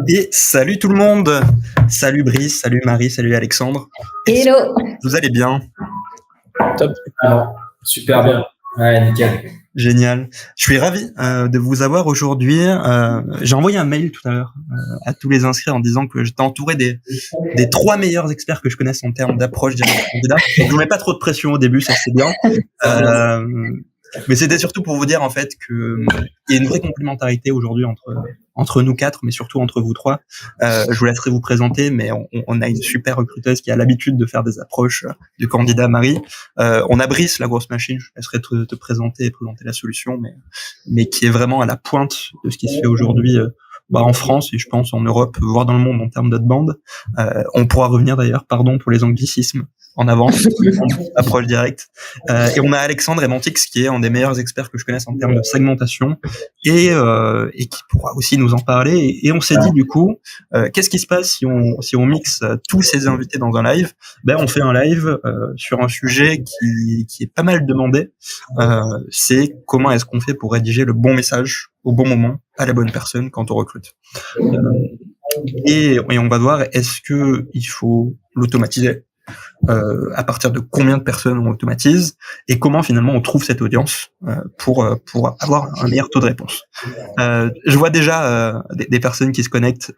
Et salut tout le monde. Salut Brice, salut Marie, salut Alexandre. Hello. Vous allez bien? Top. Alors, super bien. Ouais, nickel. Génial. Je suis ravi de vous avoir aujourd'hui. J'ai envoyé un mail tout à l'heure à tous les inscrits en disant que j'étais entouré des 3 meilleurs experts que je connaisse en termes d'approche directe candidat. Donc je vous mets pas trop de pression au début, ça c'est bien. Mais c'était surtout pour vous dire en fait que il y a une vraie complémentarité aujourd'hui entre nous 4, mais surtout entre vous 3. Je vous laisserai vous présenter, mais on a une super recruteuse qui a l'habitude de faire des approches de candidats, Marie. On a Brice, la grosse machine, je laisserai te présenter et présenter la solution, mais qui est vraiment à la pointe de ce qui se fait aujourd'hui en France et je pense en Europe, voire dans le monde en termes d'outbound. On pourra revenir d'ailleurs, pardon pour les anglicismes, en avance, approche directe. Et on a Alexandre Emantix qui est un des meilleurs experts que je connaisse en termes de segmentation et qui pourra aussi nous en parler. Et on s'est dit du coup, qu'est-ce qui se passe si on mixe tous ces invités dans un live? On fait un live sur un sujet qui est pas mal demandé. C'est comment est-ce qu'on fait pour rédiger le bon message au bon moment à la bonne personne quand on recrute. Et on va voir, est-ce que il faut l'automatiser? À partir de combien de personnes on automatise et comment finalement on trouve cette audience pour avoir un meilleur taux de réponse. Je vois déjà des personnes qui se connectent,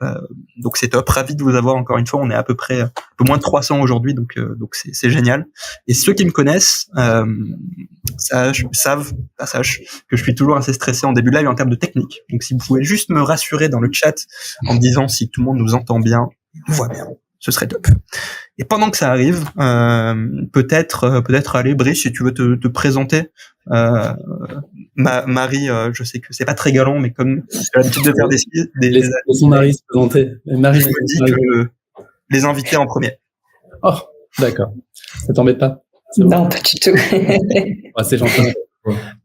donc c'est top. Ravi de vous avoir encore une fois. On est à peu près un peu moins de 300 aujourd'hui, donc c'est génial. Et ceux qui me connaissent savent que je suis toujours assez stressé en début de live en termes de technique. Donc si vous pouvez juste me rassurer dans le chat en me disant si tout le monde nous entend bien, nous voit bien, ce serait top. Et pendant que ça arrive, peut-être aller, Brice, si tu veux te présenter. Marie, je sais que c'est pas très galant, mais comme tu as l'habitude de faire Laissons Marie se présenter. Marie, je me dis que les invités en premier. Oh, d'accord. Ça t'embête pas? Non, pas du tout. C'est gentil.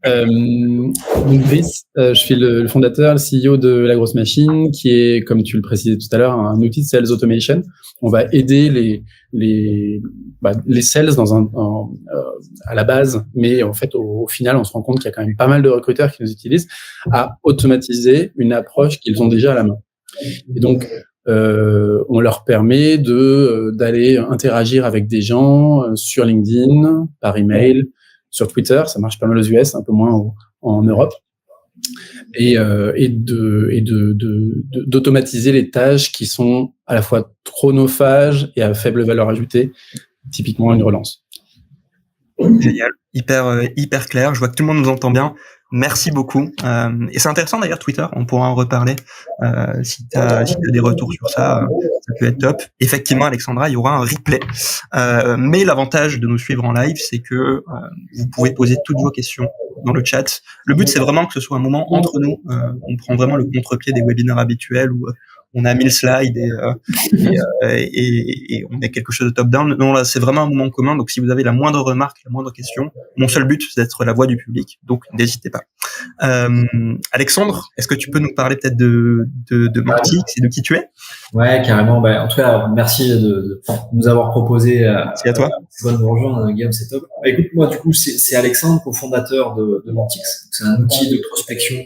Donc Brice, je suis le fondateur, le CEO de La Grosse Machine, qui est, comme tu le précisais tout à l'heure, un outil de sales automation. On va aider les sales à la base, mais en fait au final on se rend compte qu'il y a quand même pas mal de recruteurs qui nous utilisent à automatiser une approche qu'ils ont déjà à la main. Et donc on leur permet d'aller interagir avec des gens sur LinkedIn, par email, sur Twitter, ça marche pas mal aux US, un peu moins en Europe, et d'automatiser les tâches qui sont à la fois chronophages et à faible valeur ajoutée, typiquement une relance. Génial, hyper clair. Je vois que tout le monde nous entend bien. Merci beaucoup. Et c'est intéressant d'ailleurs Twitter, on pourra en reparler. Si t'as des retours sur ça, ça peut être top. Effectivement, Alexandra, il y aura un replay. Mais l'avantage de nous suivre en live, c'est que vous pouvez poser toutes vos questions dans le chat. Le but, c'est vraiment que ce soit un moment entre nous. On prend vraiment le contre-pied des webinaires habituels où on a 1000 slides et on met quelque chose de top-down. Non, là, c'est vraiment un moment commun. Donc, si vous avez la moindre remarque, la moindre question, mon seul but, c'est d'être la voix du public. Donc, n'hésitez pas. Alexandre, est-ce que tu peux nous parler peut-être de Mantix et de qui tu es? Ouais, carrément. En tout cas, merci de nous avoir proposé. Merci à toi. C'est bon de nous rejoindre, Guillaume, c'est top. Écoute, moi, du coup, c'est Alexandre, cofondateur de Mantix. C'est un outil de prospection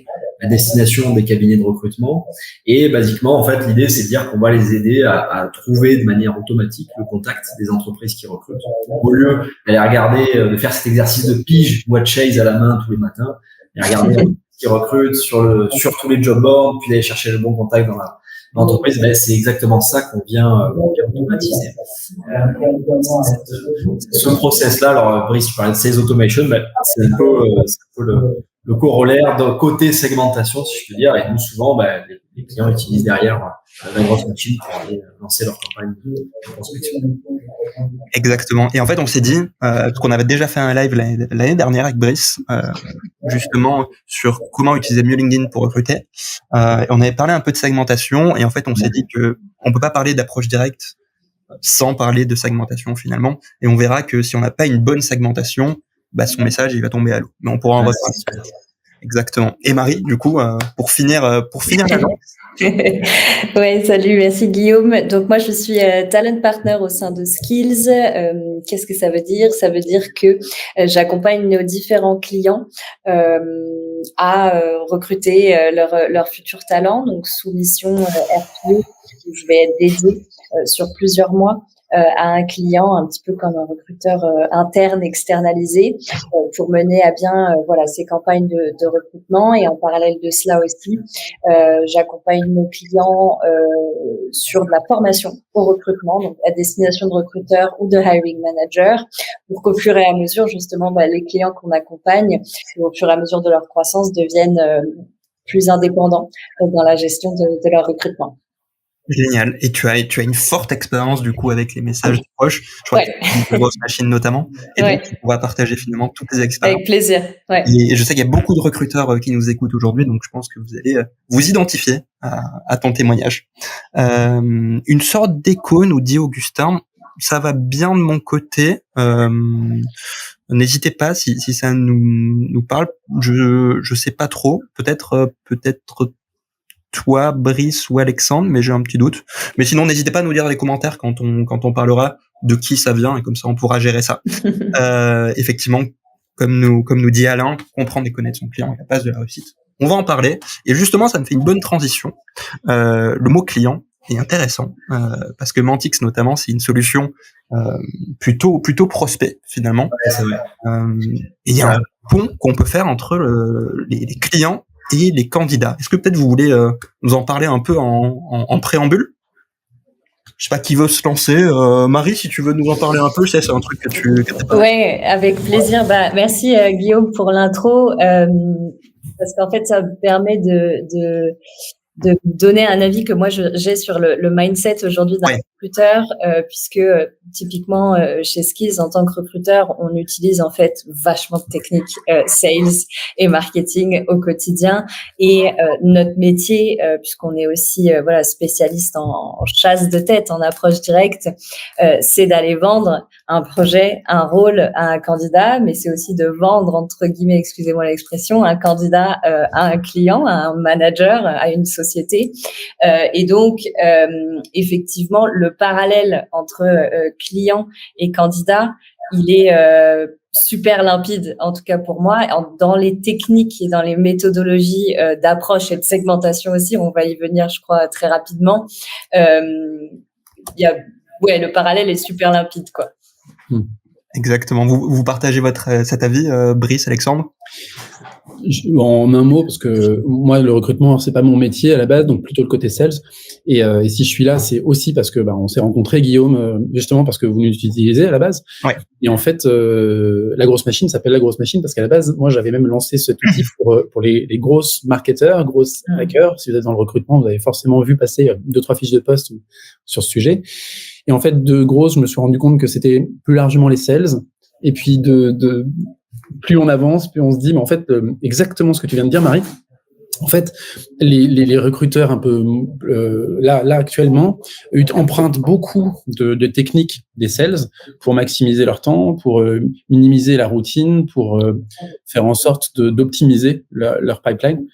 à destination des cabinets de recrutement. Et basiquement, en fait, l'idée, c'est de dire qu'on va les aider à trouver de manière automatique le contact des entreprises qui recrutent. Au lieu d'aller regarder, de faire cet exercice de pige, what chase à la main tous les matins, et regarder qui recrutent sur tous les job boards, puis d'aller chercher le bon contact dans l'entreprise. C'est exactement ça qu'on vient automatiser. Ce process-là, alors Brice, tu parlais de sales automation, c'est un peu le corollaire de côté segmentation, si je peux dire. Et nous, souvent, les clients utilisent derrière la grosse machine pour aller lancer leur campagne de prospection. Exactement. Et en fait, on s'est dit, parce qu'on avait déjà fait un live l'année dernière avec Brice, justement sur comment utiliser mieux LinkedIn pour recruter. Et on avait parlé un peu de segmentation, et en fait, on s'est dit que on peut pas parler d'approche directe sans parler de segmentation finalement. Et on verra que si on n'a pas une bonne segmentation, son message il va tomber à l'eau. Mais on pourra en reparler. Exactement. Et Marie, du coup, pour finir l'annonce. Ouais, salut, merci Guillaume. Donc moi je suis talent partner au sein de Skills. Qu'est-ce que ça veut dire? Ça veut dire que j'accompagne nos différents clients à recruter leurs futurs talents, donc sous mission RPO, où je vais être dédiée sur plusieurs mois à un client, un petit peu comme un recruteur interne externalisé, pour mener à bien ces campagnes de recrutement. Et en parallèle de cela aussi, j'accompagne nos clients sur de la formation au recrutement, donc à destination de recruteurs ou de hiring managers, pour qu'au fur et à mesure, justement, les clients qu'on accompagne, au fur et à mesure de leur croissance, deviennent plus indépendants dans la gestion de leur recrutement. Génial. Et tu as une forte expérience du coup avec les messages proches. Je crois que tu as une grosse machine notamment. Et donc tu pourras partager finalement toutes tes expériences. Avec plaisir. Ouais. Et je sais qu'il y a beaucoup de recruteurs qui nous écoutent aujourd'hui, donc je pense que vous allez vous identifier à ton témoignage. Une sorte d'écho, nous dit Augustin. Ça va bien de mon côté. N'hésitez pas si ça nous parle. Je sais pas trop. Peut-être toi, Brice ou Alexandre, mais j'ai un petit doute. Mais sinon, n'hésitez pas à nous dire dans les commentaires quand on parlera de qui ça vient, et comme ça, on pourra gérer ça. Effectivement, comme nous dit Alain, comprendre et connaître son client est la base de la réussite. On va en parler. Et justement, ça me fait une bonne transition. Le mot client est intéressant, parce que Mantix, notamment, c'est une solution plutôt prospect, finalement. Ouais, c'est vrai. Et il y a un pont qu'on peut faire entre les clients et les candidats. Est-ce que peut-être vous voulez nous en parler un peu en préambule? Je sais pas qui veut se lancer. Marie, si tu veux nous en parler un peu, c'est un truc que tu... Ouais, avec plaisir. Merci Guillaume pour l'intro, parce qu'en fait, ça me permet de donner un avis que moi j'ai sur le mindset aujourd'hui d'un recruteur, puisque typiquement chez Skills, en tant que recruteur, on utilise en fait vachement de techniques sales et marketing au quotidien, et notre métier, puisqu'on est aussi spécialiste en chasse de tête, en approche directe, c'est d'aller vendre un projet, un rôle à un candidat, mais c'est aussi de vendre, entre guillemets, excusez-moi l'expression, un candidat à un client, à un manager, à une société. Et donc, effectivement, le parallèle entre client et candidat, il est super limpide, en tout cas pour moi, dans les techniques et dans les méthodologies d'approche et de segmentation aussi. On va y venir, je crois, très rapidement. Le parallèle est super limpide, quoi. Exactement. Vous partagez cet avis, Brice, Alexandre? En un mot, parce que moi, le recrutement, c'est pas mon métier à la base, donc plutôt le côté sales. Et si je suis là, c'est aussi parce que on s'est rencontrés, Guillaume, justement parce que vous nous utilisez à la base. Ouais. Et en fait, la grosse machine s'appelle la grosse machine parce qu'à la base, moi, j'avais même lancé cet outil pour les grosses marketeurs, grosses hackers. Si vous êtes dans le recrutement, vous avez forcément vu passer 2-3 fiches de poste sur ce sujet. Et en fait, de grosses, je me suis rendu compte que c'était plus largement les sales. Et puis plus on avance, plus on se dit, mais en fait, exactement ce que tu viens de dire, Marie. En fait, les recruteurs un peu là actuellement empruntent beaucoup de techniques des sales pour maximiser leur temps, pour minimiser la routine, pour faire en sorte d'optimiser leur pipeline.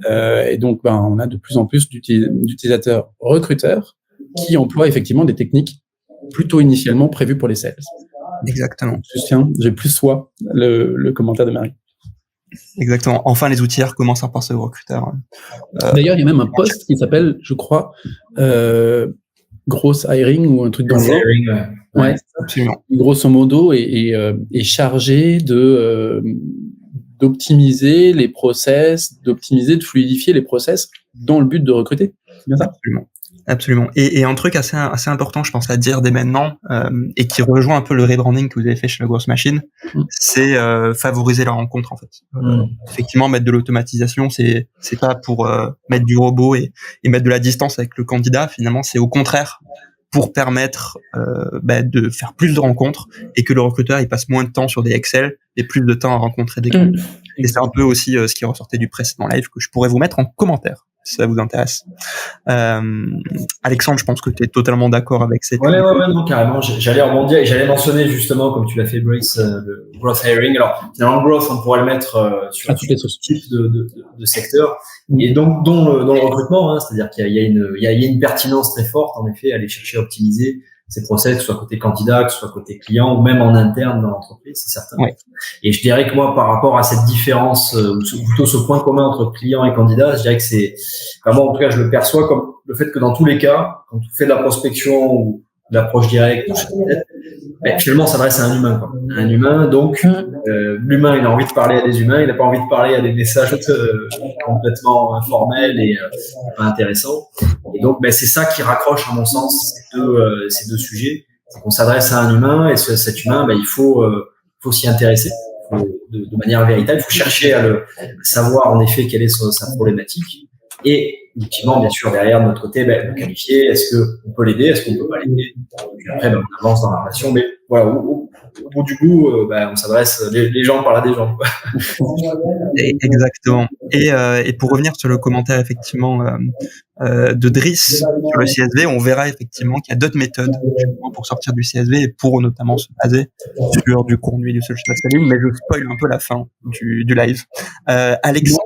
Et donc, on a de plus en plus d'utilisateurs recruteurs qui emploient effectivement des techniques plutôt initialement prévues pour les sales. Exactement. J'ai plus soi le commentaire de Marie. Exactement. Enfin, les outils commencent à penser aux recruteurs. D'ailleurs, il y a même un post qui s'appelle, je crois, Gross Hiring ou un truc dans le genre. Ouais, absolument. Grosso modo, est chargé d'optimiser les process, de fluidifier les process dans le but de recruter. C'est bien ça? Absolument. Absolument. Et un truc assez important, je pense, à dire dès maintenant, et qui rejoint un peu le rebranding que vous avez fait chez la grosse machine, c'est favoriser la rencontre, en fait. Effectivement, mettre de l'automatisation, c'est pas pour mettre du robot et mettre de la distance avec le candidat. Finalement, c'est au contraire pour permettre de faire plus de rencontres et que le recruteur il passe moins de temps sur des Excel et plus de temps à rencontrer des candidats. Et c'est un peu aussi ce qui ressortait du précédent live que je pourrais vous mettre en commentaire si ça vous intéresse. Alexandre, je pense que tu es totalement d'accord avec cette idée. Ouais, non, carrément. J'allais rebondir et j'allais mentionner justement, comme tu l'as fait, Brice, le growth hiring. Alors, finalement, le growth, on pourrait le mettre sur tous les types de secteurs. Et donc, dans le recrutement, hein, c'est-à-dire qu'il y a une pertinence très forte, en effet, à aller chercher à optimiser ces process, que ce soit côté candidat, que ce soit côté client, ou même en interne dans l'entreprise, c'est certain. Ouais. Et je dirais que moi, par rapport à cette différence, ou plutôt ce point commun entre client et candidat, je dirais que c'est, moi, en tout cas, je le perçois comme le fait que dans tous les cas, quand on fait de la prospection ou de l'approche directe, finalement, on s'adresse à un humain, quoi. Un humain, donc, l'humain, il a envie de parler à des humains, il n'a pas envie de parler à des messages complètement informels et pas intéressants. Et donc, c'est ça qui raccroche, à mon sens, ces deux sujets. C'est qu'on s'adresse à un humain, et cet humain, il faut s'y intéresser de manière véritable. Il faut chercher à savoir, en effet, quelle est sa problématique. Et, ultimement, bien sûr, derrière, de notre côté, le qualifier. Est-ce qu'on peut l'aider? Est-ce qu'on peut pas l'aider? Puis après, on avance dans la relation. Mais voilà, au bout du bout, on s'adresse, les gens parlent à des gens. Exactement. Et pour revenir sur le commentaire, effectivement, de Driss sur le CSV, on verra effectivement qu'il y a d'autres méthodes pour sortir du CSV et pour notamment se baser sur du contenu du social selling, mais je spoil un peu la fin du live. Alexandre.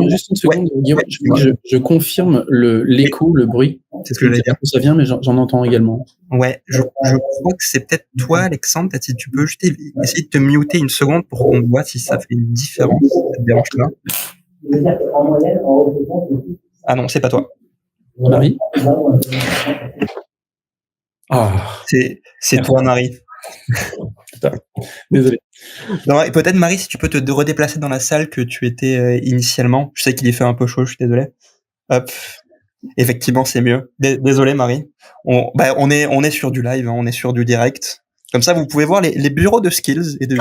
Juste une seconde, Guillaume, je confirme l'écho, le bruit. C'est ce que j'allais dire. Ça vient, mais j'en entends également. Ouais, je crois que c'est peut-être toi, Alexandre. Peut-être si tu peux juste essayer de te muter une seconde pour qu'on voit si ça fait une différence. Ça te dérange pas? Ah non, c'est pas toi. Marie? C'est toi, Marie. Putain. Désolé. Non, et peut-être, Marie, si tu peux te redéplacer dans la salle que tu étais initialement. Je sais qu'il y fait un peu chaud, je suis désolé. Hop. Effectivement, c'est mieux. Désolé, Marie. On est sur du live, hein, on est sur du direct. Comme ça, vous pouvez voir les bureaux de skills et de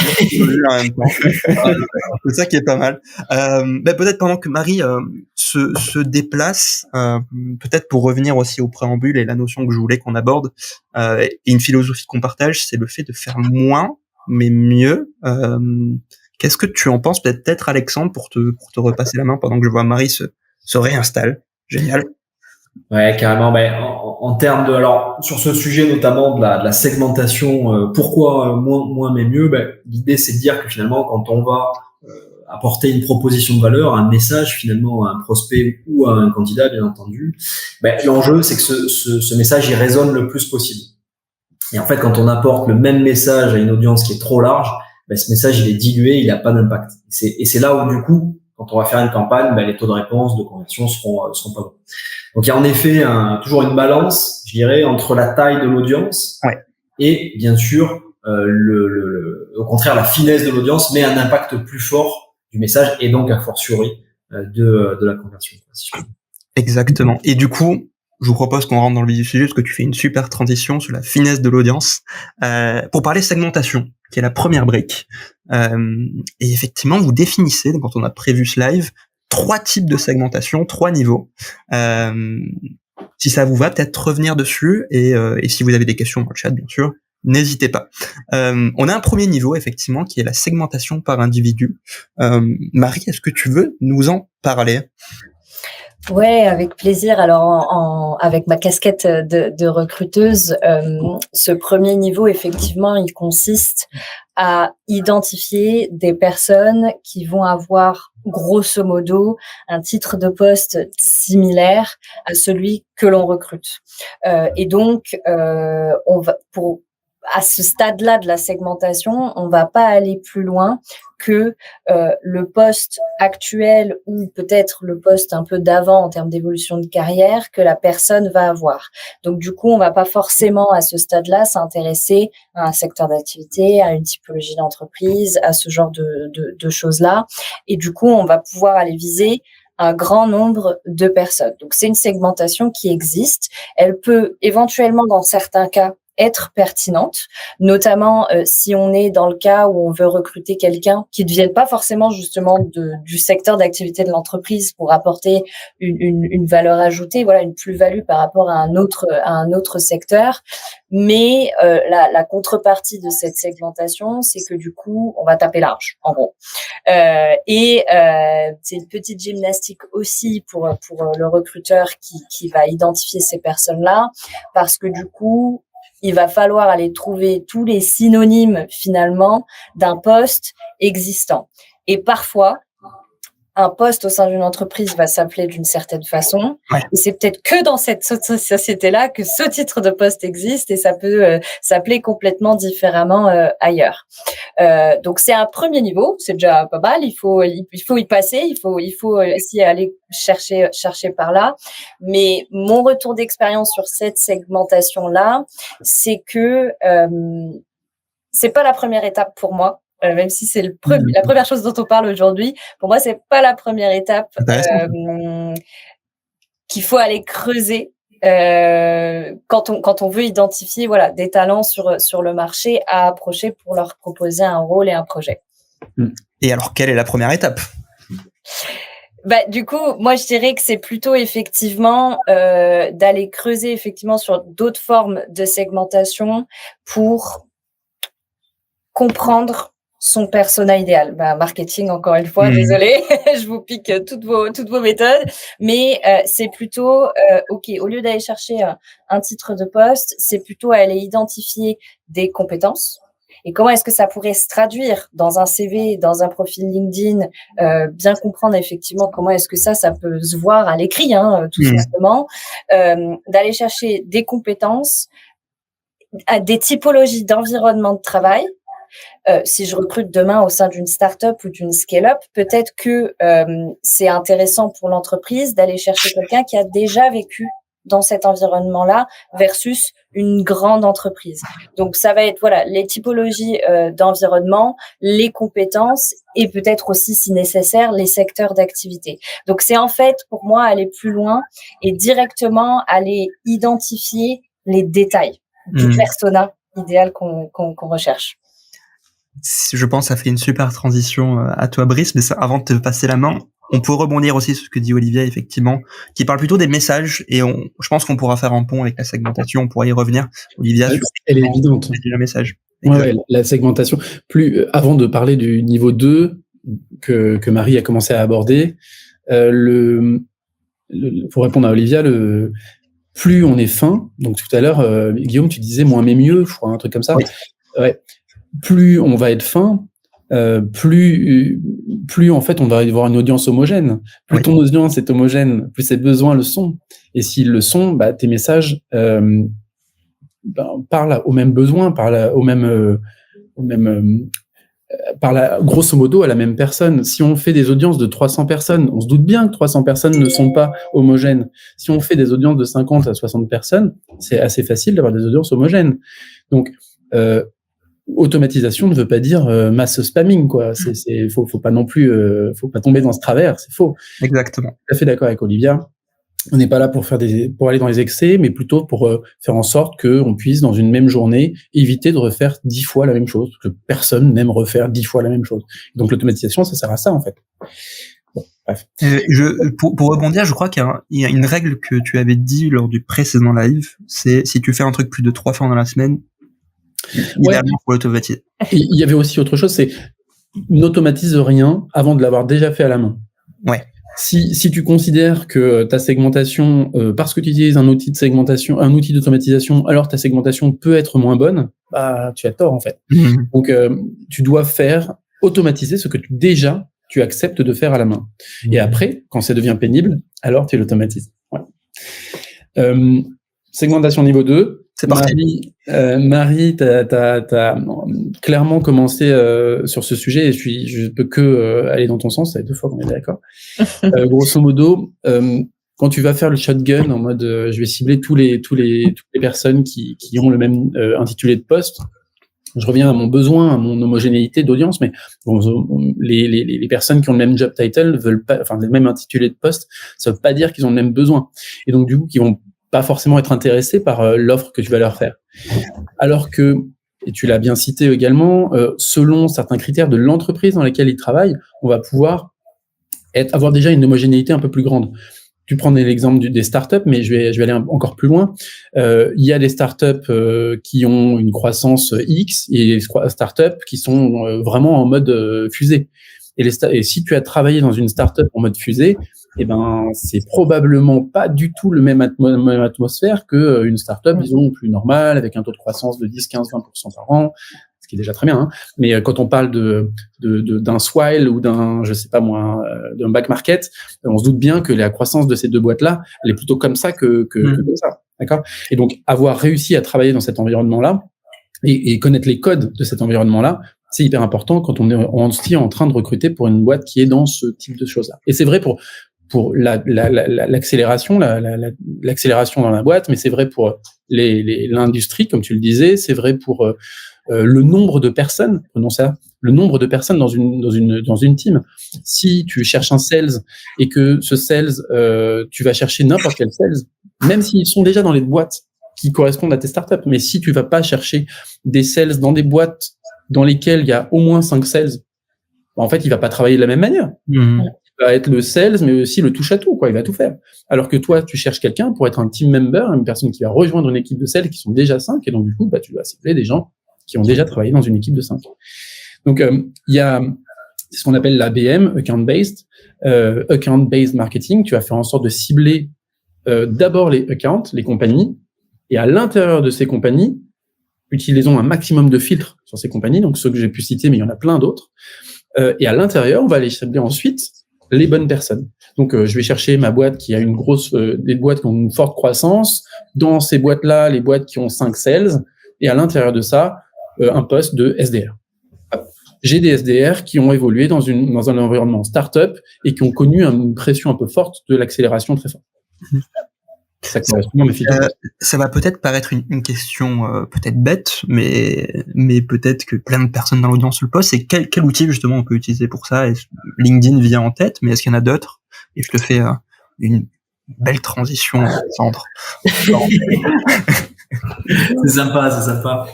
en même temps. C'est ça qui est pas mal. Peut-être pendant que Marie se déplace, peut-être pour revenir aussi au préambule et la notion que je voulais qu'on aborde, et une philosophie qu'on partage, c'est le fait de faire moins, mais mieux. Qu'est-ce que tu en penses, peut-être Alexandre, pour te repasser la main pendant que je vois Marie se réinstalle. Génial. Ouais, carrément. En termes alors sur ce sujet notamment de la segmentation, pourquoi moins mais mieux, l'idée c'est de dire que finalement quand on va apporter une proposition de valeur, un message finalement à un prospect ou à un candidat bien entendu, l'enjeu c'est que ce message il résonne le plus possible. Et en fait quand on apporte le même message à une audience qui est trop large, ce message il est dilué, il n'a pas d'impact. Et c'est là où du coup quand on va faire une campagne, les taux de réponse, de conversion seront pas bons. Donc il y a en effet toujours une balance, je dirais, entre la taille de l'audience et bien sûr au contraire la finesse de l'audience, mais un impact plus fort du message et donc a fortiori de la conversion. Exactement. Et du coup, je vous propose qu'on rentre dans le vif du sujet parce que tu fais une super transition sur la finesse de l'audience pour parler segmentation, qui est la première brique. Et effectivement, vous définissez, quand on a prévu ce live, 3 types de segmentation, 3 niveaux. Si ça vous va, peut-être revenir dessus et si vous avez des questions dans le chat, bien sûr, n'hésitez pas. On a un premier niveau, effectivement, qui est la segmentation par individu. Marie, est-ce que tu veux nous en parler ? Ouais, avec plaisir. Alors, avec ma casquette de recruteuse, ce premier niveau, effectivement, il consiste à identifier des personnes qui vont avoir grosso modo un titre de poste similaire à celui que l'on recrute. Et donc, on va à ce stade-là de la segmentation, on va pas aller plus loin que le poste actuel ou peut-être le poste un peu d'avant en termes d'évolution de carrière que la personne va avoir. Donc du coup, on va pas forcément à ce stade-là s'intéresser à un secteur d'activité, à une typologie d'entreprise, à ce genre de choses-là. Et du coup, on va pouvoir aller viser un grand nombre de personnes. Donc c'est une segmentation qui existe. Elle peut éventuellement, dans certains cas, être pertinente, notamment si on est dans le cas où on veut recruter quelqu'un qui ne vienne pas forcément justement du secteur d'activité de l'entreprise pour apporter une valeur ajoutée, voilà, une plus-value par rapport à un autre secteur. Mais la contrepartie de cette segmentation, c'est que du coup, on va taper large, en gros. Et c'est une petite gymnastique aussi pour le recruteur qui va identifier ces personnes-là, parce que du coup, il va falloir aller trouver tous les synonymes finalement d'un poste existant. Et parfois, un poste au sein d'une entreprise va s'appeler d'une certaine façon. Ouais. Et c'est peut-être que dans cette société-là que ce titre de poste existe et ça peut s'appeler complètement différemment ailleurs. Donc c'est un premier niveau, c'est déjà pas mal. Il faut y passer, il faut aussi aller chercher par là. Mais mon retour d'expérience sur cette segmentation-là, c'est que c'est pas la première étape pour moi. Même si c'est la première chose dont on parle aujourd'hui, pour moi, c'est pas la première étape qu'il faut aller creuser quand on veut identifier des talents sur le marché à approcher pour leur proposer un rôle et un projet. Et alors, quelle est la première étape ? Du coup, moi, je dirais que c'est plutôt effectivement d'aller creuser effectivement sur d'autres formes de segmentation pour comprendre son persona idéal. Marketing, encore une fois, désolé, je vous pique toutes vos méthodes, mais c'est plutôt, au lieu d'aller chercher un titre de poste, c'est plutôt aller identifier des compétences. Et comment est-ce que ça pourrait se traduire dans un CV, dans un profil LinkedIn, bien comprendre effectivement comment est-ce que ça peut se voir à l'écrit, tout simplement, d'aller chercher des compétences, des typologies d'environnement de travail. Si je recrute demain au sein d'une start-up ou d'une scale-up, peut-être que c'est intéressant pour l'entreprise d'aller chercher quelqu'un qui a déjà vécu dans cet environnement-là versus une grande entreprise. Donc, ça va être les typologies d'environnement, les compétences et peut-être aussi, si nécessaire, les secteurs d'activité. Donc, c'est en fait, pour moi, aller plus loin et directement aller identifier les détails du persona idéal qu'on recherche. Je pense que ça fait une super transition à toi, Brice, mais avant de te passer la main, on peut rebondir aussi sur ce que dit Olivia, effectivement, qui parle plutôt des messages, et je pense qu'on pourra faire un pont avec la segmentation, on pourra y revenir. Olivia, elle est évidente. Le message. Ouais, la segmentation. Avant de parler du niveau 2 que Marie a commencé à aborder, pour répondre à Olivia, plus on est fin, donc tout à l'heure, Guillaume, tu disais moins mais mieux, je crois, un truc comme ça. Oui. Ouais. Plus on va être fin, plus en fait on va avoir une audience homogène. Plus ton audience est homogène, plus ses besoins le sont. Et s'ils le sont, tes messages parlent aux mêmes besoins, parlent grosso modo à la même personne. Si on fait des audiences de 300 personnes, on se doute bien que 300 personnes ne sont pas homogènes. Si on fait des audiences de 50 à 60 personnes, c'est assez facile d'avoir des audiences homogènes. Donc automatisation ne veut pas dire mass spamming, quoi. Faut pas non plus, faut pas tomber dans ce travers, c'est faux. Exactement. Tout à fait d'accord avec Olivia. On n'est pas là pour aller dans les excès, mais plutôt pour faire en sorte qu'on puisse, dans une même journée, éviter de refaire 10 fois la même chose, parce que personne n'aime refaire 10 fois la même chose. Donc l'automatisation, ça sert à ça, en fait. Bon, bref. Pour rebondir, je crois qu'il y a une règle que tu avais dit lors du précédent live, c'est si tu fais un truc plus de 3 fois dans la semaine, idéalement pour l'automatiser. Il y avait aussi autre chose, c'est n'automatise rien avant de l'avoir déjà fait à la main. Ouais. Si tu considères que ta segmentation, parce que tu utilises un outil de segmentation, un outil d'automatisation, alors ta segmentation peut être moins bonne, tu as tort en fait. Donc tu dois automatiser ce que tu acceptes de faire à la main. Et après, quand ça devient pénible, alors tu l'automatises. Ouais. Segmentation niveau 2. C'est parti. Marie, t'as clairement commencé sur ce sujet et je peux que aller dans ton sens. Ça fait 2 fois qu'on est d'accord. Grosso modo, quand tu vas faire le shotgun en mode, je vais cibler toutes les personnes qui ont le même intitulé de poste. Je reviens à mon besoin, à mon homogénéité d'audience, mais les personnes qui ont le même job title veulent pas, le même intitulé de poste, ça veut pas dire qu'ils ont le même besoin. Et donc du coup, qu'ils vont pas forcément être intéressés par l'offre que tu vas leur faire. Alors que, et tu l'as bien cité également, selon certains critères de l'entreprise dans laquelle ils travaillent, on va pouvoir avoir déjà une homogénéité un peu plus grande. Tu prenais l'exemple des startups, mais je vais aller encore plus loin. Il y a des startups qui ont une croissance X et des startups qui sont vraiment en mode fusée. Et si tu as travaillé dans une startup en mode fusée, c'est probablement pas du tout le même atmosphère que une startup, disons, plus normale, avec un taux de croissance de 10, 15, 20% par an. ce qui est déjà très bien, hein. Mais quand on parle d'un Swile ou d'un, je sais pas moi, d'un Back Market, on se doute bien que la croissance de ces deux boîtes-là, elle est plutôt comme ça que comme ça. D'accord? Et donc, avoir réussi à travailler dans cet environnement-là et connaître les codes de cet environnement-là, c'est hyper important quand on est en train de recruter pour une boîte qui est dans ce type de choses-là. Et c'est vrai pour l'accélération, l'accélération dans la boîte, mais c'est vrai pour l'industrie, comme tu le disais, c'est vrai pour le nombre de personnes, prenons ça, le nombre de personnes dans une team. Si tu cherches un sales et que ce sales, tu vas chercher n'importe quel sales, même s'ils sont déjà dans les boîtes qui correspondent à tes startups, mais si tu vas pas chercher des sales dans des boîtes dans lesquelles il y a au moins 5 sales, en fait, il va pas travailler de la même manière. Il va être le sales, mais aussi le touche à tout, quoi. Il va tout faire. Alors que toi, tu cherches quelqu'un pour être un team member, une personne qui va rejoindre une équipe de sales qui sont déjà 5, et donc du coup, tu vas cibler des gens qui ont déjà travaillé dans une équipe de 5. Donc, il y a ce qu'on appelle l'ABM, account-based marketing. Tu vas faire en sorte de cibler d'abord les accounts, les compagnies, et à l'intérieur de ces compagnies, utilisons un maximum de filtres sur ces compagnies, donc ceux que j'ai pu citer, mais il y en a plein d'autres. Et à l'intérieur, on va aller cibler ensuite les bonnes personnes. Donc, je vais chercher ma boîte qui a des boîtes qui ont une forte croissance. Dans ces boîtes-là, les boîtes qui ont 5 sales. Et à l'intérieur de ça, un poste de SDR. J'ai des SDR qui ont évolué dans un environnement startup et qui ont connu une pression un peu forte de l'accélération très forte. Ça correspond à mes filtres. Ça va peut-être paraître une question peut-être bête, mais peut-être que plein de personnes dans l'audience le posent. C'est quel outil justement on peut utiliser pour ça? LinkedIn vient en tête, mais est-ce qu'il y en a d'autres? Et je te fais une belle transition, Sandre. C'est sympa.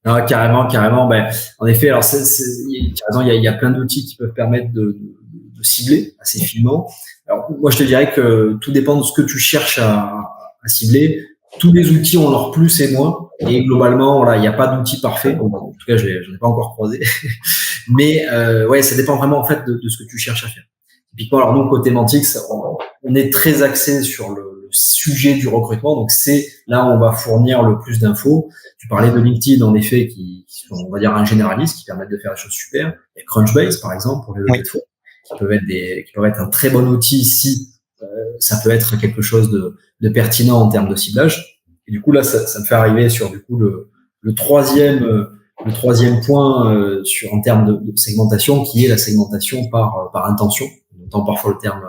Non, carrément. Ben, en effet, alors il y a plein d'outils qui peuvent permettre de cibler assez finement. Alors, moi, je te dirais que tout dépend de ce que tu cherches à cibler. Tous les outils ont leurs plus et moins. Et globalement, voilà, il n'y a pas d'outil parfait. Bon, en tout cas, j'en ai pas encore croisé. Mais, ouais, ça dépend vraiment, en fait, de ce que tu cherches à faire. Typiquement, alors, nous, côté Mantix, on est très axé sur le sujet du recrutement. Donc, c'est là où on va fournir le plus d'infos. Tu parlais de LinkedIn, en effet, qui sont, on va dire, un généraliste, qui permettent de faire des choses super. Il y a Crunchbase, par exemple, pour les levées de fonds, qui peuvent être un très bon outil si ça peut être quelque chose de pertinent en termes de ciblage. Et du coup, là, ça me fait arriver sur, du coup, le troisième point, en termes de segmentation, qui est la segmentation par intention. On entend parfois le terme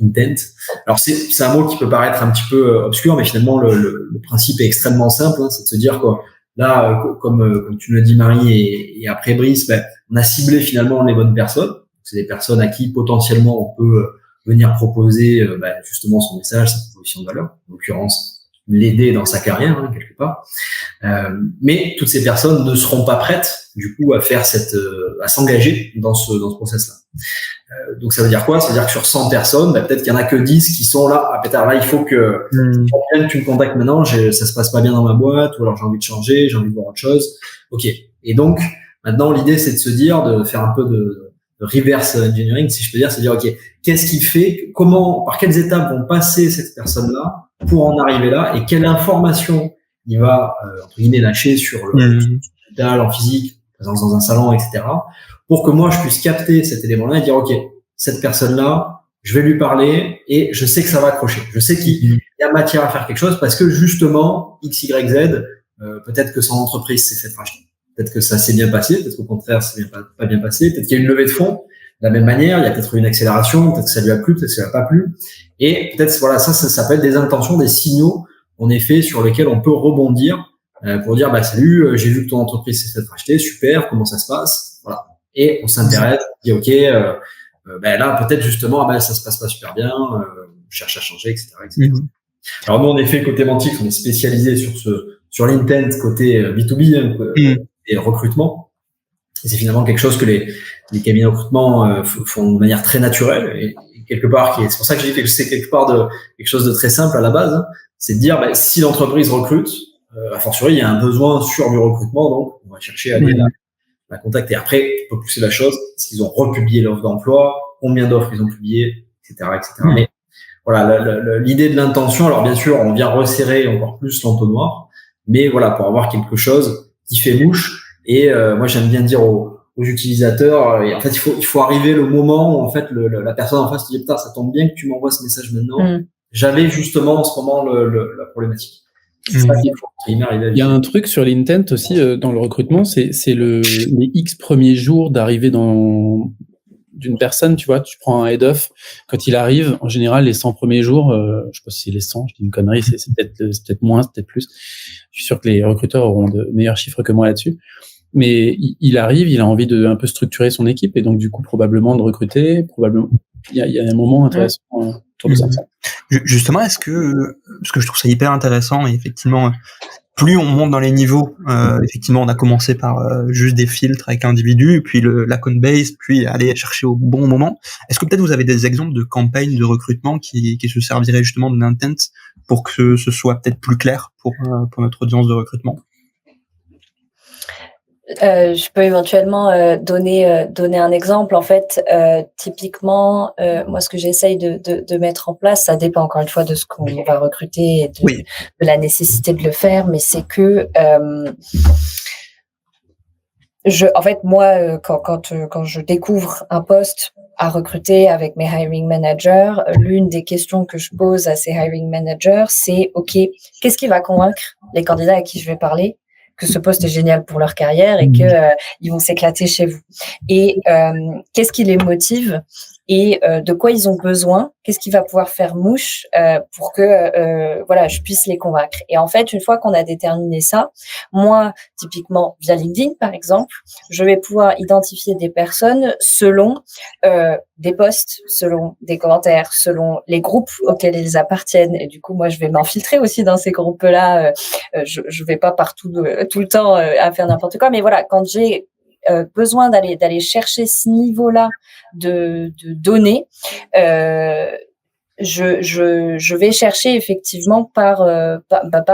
intent. Alors, c'est un mot qui peut paraître un petit peu obscur, mais finalement, le principe est extrêmement simple, hein, c'est de se dire quoi. Là, comme tu le dis, Marie, et après Brice, on a ciblé finalement les bonnes personnes. C'est des personnes à qui potentiellement on peut venir proposer justement son message, sa proposition de valeur, en l'occurrence l'aider dans sa carrière, hein, quelque part. Mais toutes ces personnes ne seront pas prêtes du coup à faire à s'engager dans ce process-là. Donc ça veut dire quoi? Ça veut dire que sur 100 personnes, peut-être qu'il y en a que 10 qui sont là. Ah, peut-être là, il faut que tu me contactes maintenant. Ça se passe pas bien dans ma boîte, ou alors j'ai envie de changer, j'ai envie de voir autre chose. Ok. Et donc maintenant, l'idée c'est de se dire, de faire un peu de reverse engineering, si je peux dire, c'est dire ok, qu'est-ce qui fait, par quelles étapes vont passer cette personne-là pour en arriver là, et quelle information il va entre guillemets lâcher sur le digital, en physique, présence dans un salon, etc. pour que moi je puisse capter cet élément-là et dire ok, cette personne-là, je vais lui parler et je sais que ça va accrocher. Je sais qu'il y a matière à faire quelque chose parce que justement X, Y, Z, peut-être que son entreprise s'est fait racheter. Peut-être que ça s'est bien passé, peut-être qu'au contraire, ça s'est pas bien passé. Peut-être qu'il y a une levée de fonds. De la même manière, il y a peut-être eu une accélération, peut-être que ça lui a plu, peut-être que ça lui a pas plu. Et peut-être, voilà, ça peut être des intentions, des signaux, en effet, sur lesquels on peut rebondir, pour dire, salut, j'ai vu que ton entreprise s'est fait racheter, super, comment ça se passe? Voilà. Et on s'intéresse, on dit, ok, là, peut-être justement, ça se passe pas super bien, on cherche à changer, etc., etc. Alors, nous, en effet, côté Mantix, on est spécialisé sur l'intent, côté B2B, et le recrutement. Et c'est finalement quelque chose que les cabinets de recrutement font de manière très naturelle et quelque part c'est pour ça que j'ai dit que c'est quelque part quelque chose de très simple à la base, hein, c'est de dire si l'entreprise recrute, a fortiori il y a un besoin sur du recrutement, donc on va chercher à aller la contacter. Après, on peut pousser la chose, est-ce qu'ils ont republié l'offre d'emploi, combien d'offres ils ont publiées, etc., etc. Mais voilà, l'idée de l'intention, alors bien sûr, on vient resserrer encore plus l'entonnoir, mais voilà, pour avoir quelque chose qui fait mouche Et moi, j'aime bien dire aux utilisateurs, et en fait, il faut arriver le moment où en fait la personne en face te dit putain, ça tombe bien que tu m'envoies ce message maintenant. J'avais justement en ce moment la problématique. C'est ça qu'il faut arriver. Il y a un truc sur l'intent aussi dans le recrutement, c'est les X premiers jours d'arrivée d'une personne, tu vois, tu prends un head-off, quand il arrive, en général, les 100 premiers jours, je sais pas si c'est les 100, je dis une connerie, c'est peut-être moins, c'est peut-être plus. Je suis sûr que les recruteurs auront de meilleurs chiffres que moi là-dessus. Mais il arrive, il a envie de un peu structurer son équipe et donc du coup probablement de recruter, probablement. Il y a un moment intéressant autour de ça. Justement, parce que je trouve ça hyper intéressant et effectivement, plus on monte dans les niveaux, effectivement, on a commencé par juste des filtres avec l'individu, puis l'account base, puis aller chercher au bon moment. Est-ce que peut-être vous avez des exemples de campagnes de recrutement qui se serviraient justement de l'intent pour que ce soit peut-être plus clair pour notre audience de recrutement? Je peux éventuellement donner un exemple. En fait, typiquement, moi, ce que j'essaye de mettre en place, ça dépend encore une fois de ce qu'on va recruter et de la nécessité de le faire, mais c'est que en fait, moi, quand je découvre un poste à recruter avec mes hiring managers, l'une des questions que je pose à ces hiring managers, c'est OK, qu'est-ce qui va convaincre les candidats à qui je vais parler que ce poste est génial pour leur carrière et que ils vont s'éclater chez vous. Et qu'est-ce qui les motive et de quoi ils ont besoin, qu'est-ce qui va pouvoir faire mouche pour que voilà, je puisse les convaincre. Et en fait, une fois qu'on a déterminé ça, moi, typiquement via LinkedIn par exemple, je vais pouvoir identifier des personnes selon des posts, selon des commentaires, selon les groupes auxquels ils appartiennent. Et du coup, moi, je vais m'infiltrer aussi dans ces groupes-là. Je vais pas partout tout le temps à faire n'importe quoi, mais voilà, quand j'ai besoin d'aller chercher ce niveau-là de données, je vais chercher effectivement par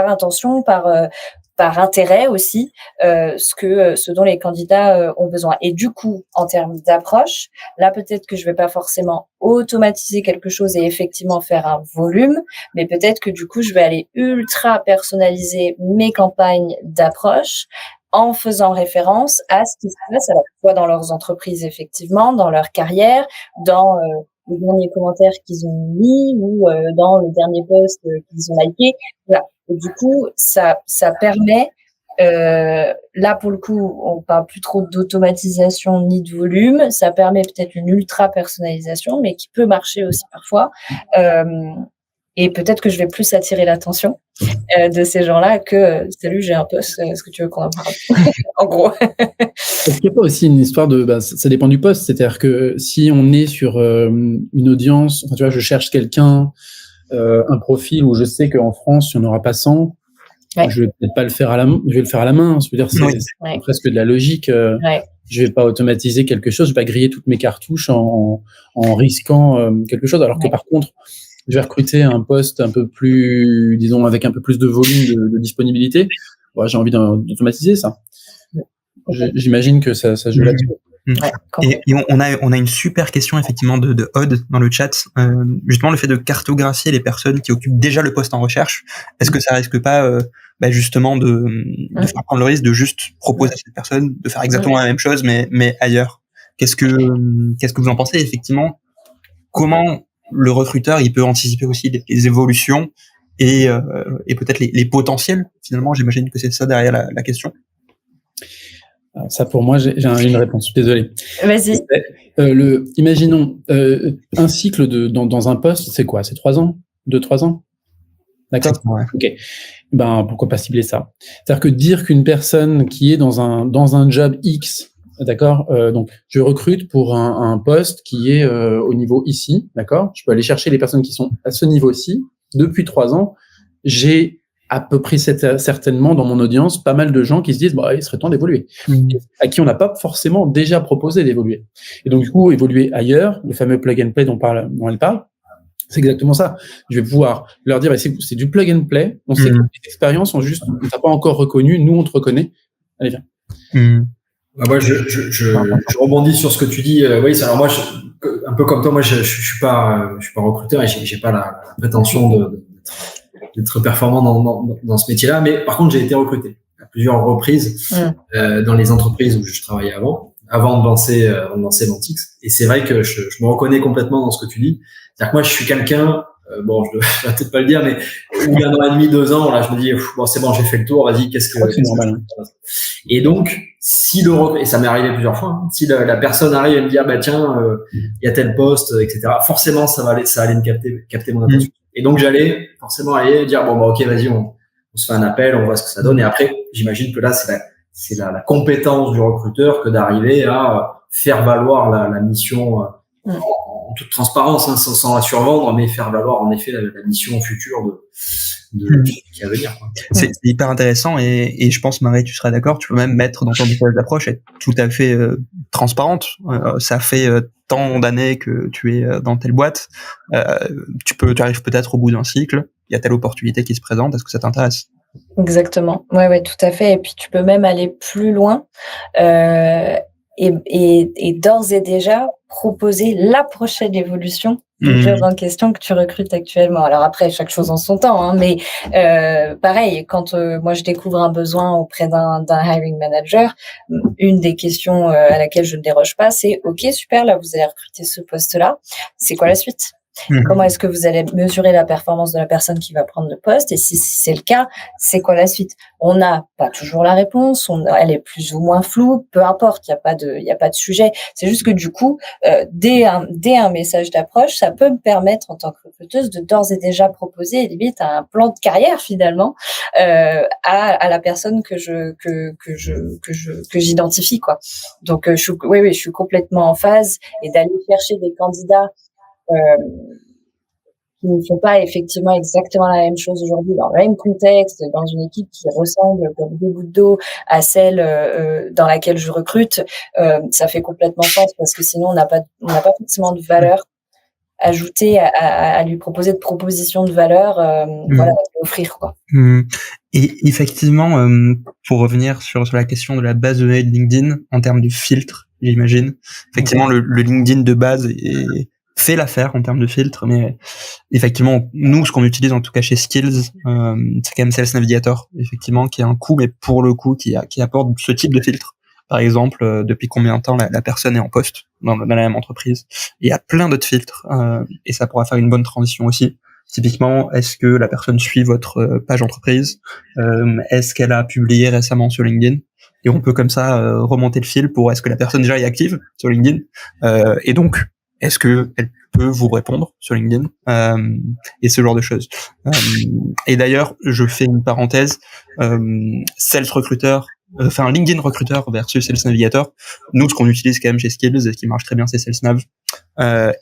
intention, par intérêt aussi, ce dont les candidats ont besoin. Et du coup, en termes d'approche, là peut-être que je vais pas forcément automatiser quelque chose et effectivement faire un volume, mais peut-être que du coup je vais aller ultra personnaliser mes campagnes d'approche en faisant référence à ce qui se passe, alors soit dans leurs entreprises effectivement, dans leur carrière, dans les derniers commentaires qu'ils ont mis ou dans le dernier post qu'ils ont liké. Voilà. Et du coup, ça permet, là pour le coup, on parle plus trop d'automatisation ni de volume, ça permet peut-être une ultra personnalisation, mais qui peut marcher aussi parfois. Et peut-être que je vais plus attirer l'attention de ces gens-là que salut, j'ai un poste, est-ce que tu veux qu'on en parle? En gros. Est-ce qu'il n'y a pas aussi une histoire de ça dépend du poste, c'est-à-dire que si on est sur une audience, enfin tu vois, je cherche quelqu'un, un profil où je sais qu'en France il n'y en aura pas 100, je vais peut-être pas le faire à la main, je vais le faire à la main. Je veux dire, c'est presque de la logique. Je vais pas automatiser quelque chose, je vais pas griller toutes mes cartouches en risquant quelque chose, alors que par contre je vais recruter un poste un peu plus, disons, avec un peu plus de volume de disponibilité. Ouais, j'ai envie d'automatiser ça. J'imagine que ça joue là-dessus. Et on a une super question effectivement de Odd dans le chat. Justement, le fait de cartographier les personnes qui occupent déjà le poste en recherche, est-ce que ça risque pas justement de faire prendre le risque de juste proposer à cette personne de faire exactement la même chose mais ailleurs? Qu'est-ce que vous en pensez effectivement? Comment le recruteur il peut anticiper aussi les évolutions et peut-être les potentiels finalement? J'imagine que c'est ça derrière la question. Ça, pour moi, j'ai une réponse. Désolé. Vas-y. Imaginons un cycle dans un poste, c'est quoi? C'est 3 ans? 2-3 ans? D'accord? Ouais. Ok. Pourquoi pas cibler ça? C'est-à-dire que dire qu'une personne qui est dans un job X, d'accord? Donc, je recrute pour un poste qui est au niveau ici, d'accord? Je peux aller chercher les personnes qui sont à ce niveau-ci. Depuis 3 ans, j'ai à peu près certainement dans mon audience pas mal de gens qui se disent il serait temps d'évoluer, à qui on n'a pas forcément déjà proposé d'évoluer. Et donc du coup, évoluer ailleurs, le fameux plug and play dont elle parle, c'est exactement ça. Je vais pouvoir leur dire c'est du plug and play, on sait que les expériences sont juste, on t'a pas encore reconnu, nous on te reconnaît. Allez, viens. Moi, je rebondis sur ce que tu dis. Oui, alors moi, un peu comme toi, moi, je suis pas recruteur et j'ai pas la prétention d'être performant dans ce métier-là, mais par contre, j'ai été recruté. plusieurs reprises dans les entreprises où je travaillais avant de lancer Mantix. Et c'est vrai que je me reconnais complètement dans ce que tu dis. C'est-à-dire que moi, je suis quelqu'un, je vais peut-être pas le dire, mais il y a 1 an et demi, 2 ans, là, je me dis, bon, c'est bon, j'ai fait le tour, vas-y, c'est normal. Et donc, et ça m'est arrivé plusieurs fois, hein, si la personne arrive et me dit, ah bah tiens, il y a tel poste, etc., forcément, ça allait me capter mon attention. Et donc, j'allais forcément aller dire, bon, bah, ok, vas-y, on se fait un appel, on voit ce que ça donne. Et après, j'imagine que là, c'est la compétence du recruteur que d'arriver à faire valoir la mission en toute transparence, hein, sans la survendre, mais faire valoir en effet la mission future qui va venir, quoi. C'est hyper intéressant et je pense, Marie, tu seras d'accord, tu peux même mettre dans ton message d'approche, être tout à fait transparente. Ça fait tant d'années que tu es dans telle boîte, tu arrives peut-être au bout d'un cycle, il y a telle opportunité qui se présente, est-ce que ça t'intéresse? Exactement. Ouais, tout à fait. Et puis tu peux même aller plus loin et d'ores et déjà proposer la prochaine évolution du job en question que tu recrutes actuellement. Alors après, chaque chose en son temps, hein, mais pareil, quand moi je découvre un besoin auprès d'un hiring manager, une des questions à laquelle je ne déroge pas, c'est OK, super, là vous allez recruter ce poste-là, c'est quoi la suite? Comment est-ce que vous allez mesurer la performance de la personne qui va prendre le poste? Et si c'est le cas, c'est quoi la suite? On n'a pas toujours la réponse, elle est plus ou moins floue, peu importe, il y a pas de sujet. C'est juste que du coup, dès un message d'approche, ça peut me permettre en tant que recruteuse de d'ores et déjà proposer limite un plan de carrière finalement à la personne que j'identifie, quoi. Donc je suis complètement en phase, et d'aller chercher des candidats qui ne font pas effectivement exactement la même chose aujourd'hui dans le même contexte, dans une équipe qui ressemble comme deux gouttes d'eau à celle dans laquelle je recrute, ça fait complètement sens, parce que sinon on n'a pas forcément de valeur ajoutée à lui proposer de propositions de valeur, à offrir, quoi. Et effectivement, pour revenir sur la question de la base de données de LinkedIn en termes de filtre, j'imagine, effectivement le LinkedIn de base fait l'affaire en termes de filtre, mais effectivement, nous, ce qu'on utilise en tout cas chez Skills, c'est quand même Sales Navigator, effectivement, qui a un coût, mais pour le coup, qui apporte ce type de filtre. Par exemple, depuis combien de temps la personne est en poste dans la même entreprise. Il y a plein d'autres filtres, et ça pourra faire une bonne transition aussi. Typiquement, est-ce que la personne suit votre page entreprise? Est-ce qu'elle a publié récemment sur LinkedIn? Et on peut comme ça remonter le fil pour est-ce que la personne déjà est active sur LinkedIn? Et donc, est-ce que elle peut vous répondre sur LinkedIn, et ce genre de choses. Et d'ailleurs, je fais une parenthèse, Sales Recruiter, LinkedIn Recruiter versus Sales Navigator. Nous, ce qu'on utilise quand même chez Skills et qui marche très bien, c'est Sales Nav.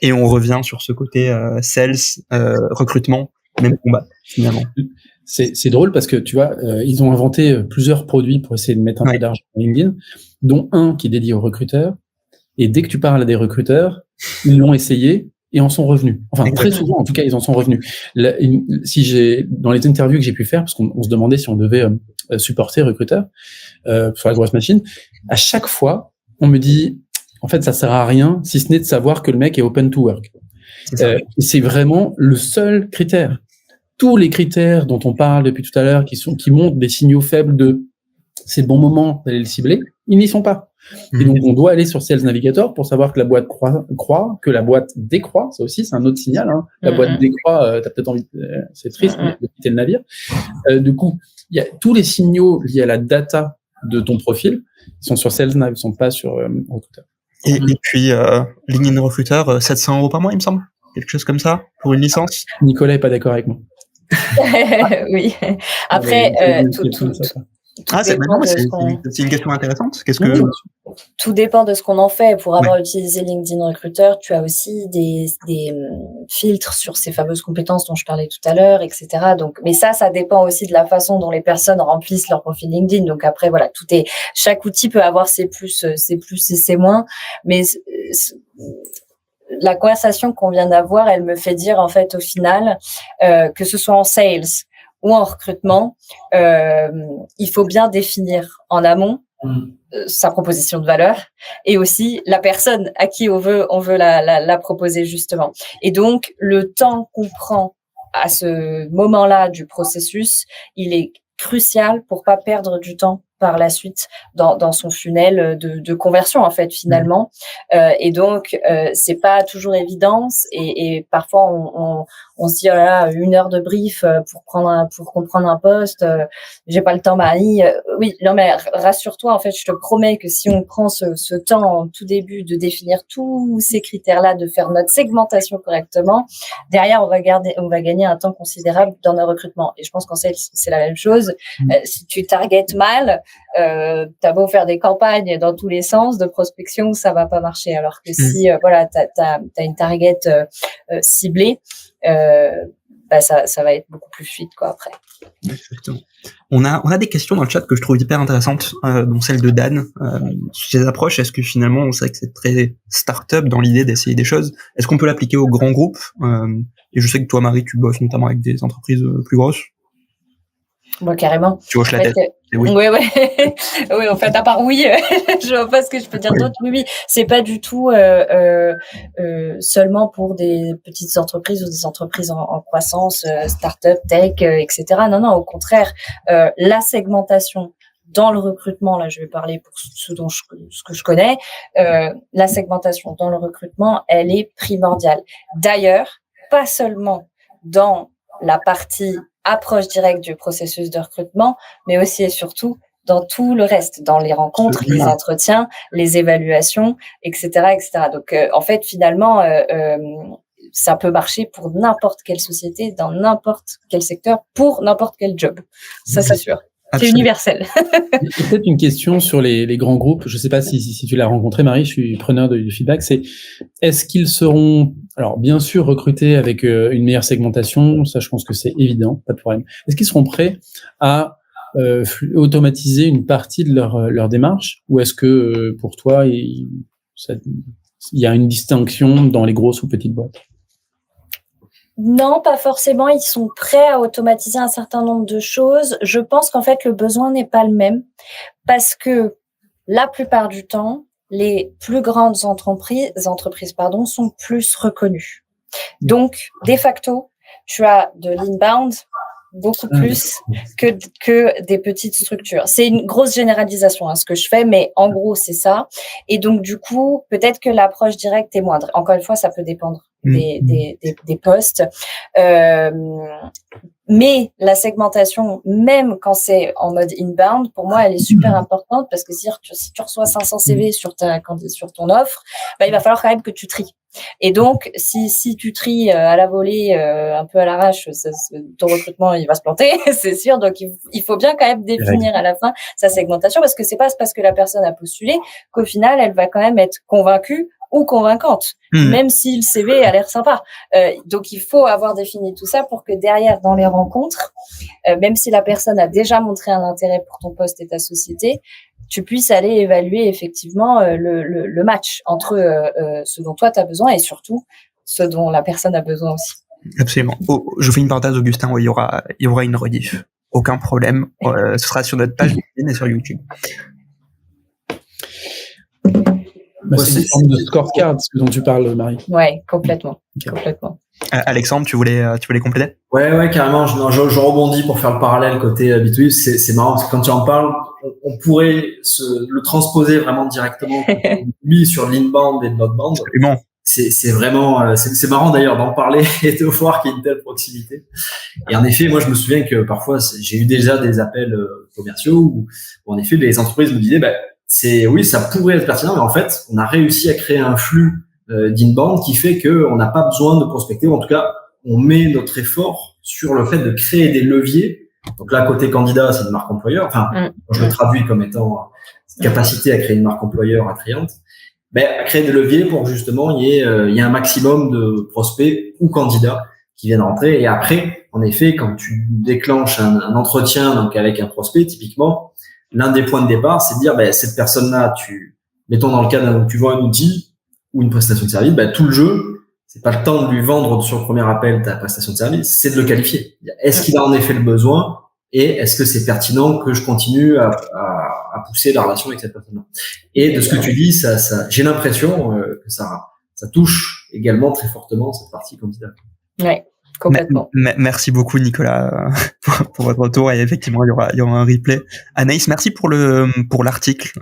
Et on revient sur ce côté sales, recrutement, même combat finalement. C'est drôle parce que tu vois, ils ont inventé plusieurs produits pour essayer de mettre un peu d'argent sur LinkedIn, dont un qui est dédié aux recruteurs. Et dès que tu parles à des recruteurs, ils l'ont essayé et en sont revenus. Enfin, très souvent, en tout cas, ils en sont revenus. Dans les interviews que j'ai pu faire, parce qu'on se demandait si on devait supporter recruteurs sur la grosse machine, à chaque fois, on me dit, en fait, ça sert à rien, si ce n'est de savoir que le mec est open to work. C'est vraiment le seul critère. Tous les critères dont on parle depuis tout à l'heure, qui montrent des signaux faibles de c'est le bon moment d'aller le cibler, ils n'y sont pas. Et donc, on doit aller sur Sales Navigator pour savoir que la boîte croît, que la boîte décroît. Ça aussi, c'est un autre signal, hein. La boîte décroît, t'as peut-être envie, c'est triste de quitter le navire. Du coup, il y a tous les signaux liés à la data de ton profil, ils sont sur Sales Nav, ils sont pas sur Recruiter. Et puis, LinkedIn Recruiter, 700 € par mois, il me semble. Quelque chose comme ça, pour une licence. Nicolas est pas d'accord avec moi. Oui. Après, c'est une question intéressante. Tout dépend de ce qu'on en fait. Pour avoir utilisé LinkedIn Recruiter, tu as aussi des filtres sur ces fameuses compétences dont je parlais tout à l'heure, etc. Donc, mais ça dépend aussi de la façon dont les personnes remplissent leur profil LinkedIn. Donc après, voilà, chaque outil peut avoir ses plus et ses moins. Mais la conversation qu'on vient d'avoir, elle me fait dire, en fait, au final, que ce soit en sales ou en recrutement, il faut bien définir en amont sa proposition de valeur et aussi la personne à qui on veut la proposer, justement. Et donc, le temps qu'on prend à ce moment-là du processus, il est crucial pour pas perdre du temps par la suite dans son funnel de conversion en fait finalement. Et donc c'est pas toujours évident et parfois on se dit oh là 1 heure de brief pour comprendre un poste, j'ai pas le temps Marie. Oui, non mais rassure-toi en fait, je te promets que si on prend ce temps en tout début de définir tous ces critères-là, de faire notre segmentation correctement, derrière on va gagner un temps considérable dans nos recrutements. Et je pense qu'en sales c'est la même chose. Si tu targetes mal, t'as beau faire des campagnes dans tous les sens de prospection, ça va pas marcher. Alors que si voilà, t'as une target ciblée, ça va être beaucoup plus fluide quoi après. Exactement. On a des questions dans le chat que je trouve hyper intéressantes, dont celle de Dan. Ces approches, est-ce que finalement, on sait que c'est très start-up dans l'idée d'essayer des choses. Est-ce qu'on peut l'appliquer aux grands groupes et je sais que toi, Marie, tu bosses notamment avec des entreprises plus grosses. Bon, carrément. Tu hoches la tête. Oui. Oui. Oui, en fait, à part oui, je vois pas ce que je peux dire d'autre. Oui, c'est pas du tout seulement pour des petites entreprises ou des entreprises en croissance, start-up, tech, etc. Non, au contraire, la segmentation dans le recrutement, là, je vais parler pour ce que je connais, la segmentation dans le recrutement, elle est primordiale. D'ailleurs, pas seulement dans la partie approche directe du processus de recrutement, mais aussi et surtout dans tout le reste, dans les rencontres, les entretiens, les évaluations, etc., etc. Donc, en fait, finalement, ça peut marcher pour n'importe quelle société, dans n'importe quel secteur, pour n'importe quel job. Ça, c'est sûr. C'est universel. Peut-être une question sur les grands groupes. Je ne sais pas si tu l'as rencontré, Marie. Je suis preneur du feedback. Est-ce qu'ils seront, alors bien sûr, recrutés avec une meilleure segmentation. Ça, je pense que c'est évident, pas de problème. Est-ce qu'ils seront prêts à automatiser une partie de leur démarche, ou est-ce que pour toi, il y a une distinction dans les grosses ou petites boîtes? Non, pas forcément. Ils sont prêts à automatiser un certain nombre de choses. Je pense qu'en fait, le besoin n'est pas le même parce que la plupart du temps, les plus grandes entreprises, sont plus reconnues. Donc, de facto, tu as de l'inbound beaucoup plus que des petites structures. C'est une grosse généralisation, ce que je fais, mais en gros, c'est ça. Et donc, du coup, peut-être que l'approche directe est moindre. Encore une fois, ça peut dépendre des postes. Mais la segmentation, même quand c'est en mode inbound, pour moi, elle est super importante parce que si tu reçois 500 CV sur ton offre, il va falloir quand même que tu tries. Et donc, si tu tries à la volée, un peu à l'arrache, ton recrutement, il va se planter, c'est sûr. Donc, il faut bien quand même définir à la fin sa segmentation parce que c'est pas parce que la personne a postulé qu'au final, elle va quand même être convaincue ou convaincante, même si le CV a l'air sympa. Donc, il faut avoir défini tout ça pour que derrière, dans les rencontres, même si la personne a déjà montré un intérêt pour ton poste et ta société, tu puisses aller évaluer effectivement le match entre ce dont toi tu as besoin et surtout ce dont la personne a besoin aussi. Absolument. Je fais une parenthèse, Augustin, où il y aura une rediff. Aucun problème. Ce sera sur notre page LinkedIn et sur YouTube. C'est une forme de scorecard, ce dont tu parles, Marie. Ouais, complètement. Alexandre, tu voulais compléter? Ouais, carrément. Je rebondis pour faire le parallèle côté B2B. C'est marrant parce que quand tu en parles, on pourrait le transposer vraiment directement sur l'inbound et l'outbound. Absolument. C'est vraiment, c'est marrant d'ailleurs d'en parler et de voir qu'il y a une telle proximité. Et en effet, moi, je me souviens que parfois, j'ai eu déjà des appels commerciaux où en effet, les entreprises me disaient, oui, ça pourrait être pertinent, mais en fait, on a réussi à créer un flux d'inbound qui fait que on n'a pas besoin de prospecter, ou en tout cas, on met notre effort sur le fait de créer des leviers. Donc là, côté candidat, c'est une marque employeur. Enfin, je le traduis comme étant cette capacité à créer une marque employeur attrayante. À créer des leviers pour justement il y ait un maximum de prospects ou candidats qui viennent rentrer. Et après, en effet, quand tu déclenches un entretien donc avec un prospect, typiquement, l'un des points de départ, c'est de dire, cette personne-là, mettons dans le cas où tu vends un outil ou une prestation de service, tout le jeu, c'est pas le temps de lui vendre sur le premier appel ta prestation de service, c'est de le qualifier. Est-ce qu'il a en effet le besoin et est-ce que c'est pertinent que je continue à pousser la relation avec cette personne-là? Et de ce que tu dis, j'ai l'impression que ça touche également très fortement cette partie candidat. Ouais. Complètement. Merci beaucoup Nicolas pour votre retour, et effectivement il y aura un replay. Anaïs, merci pour l'article.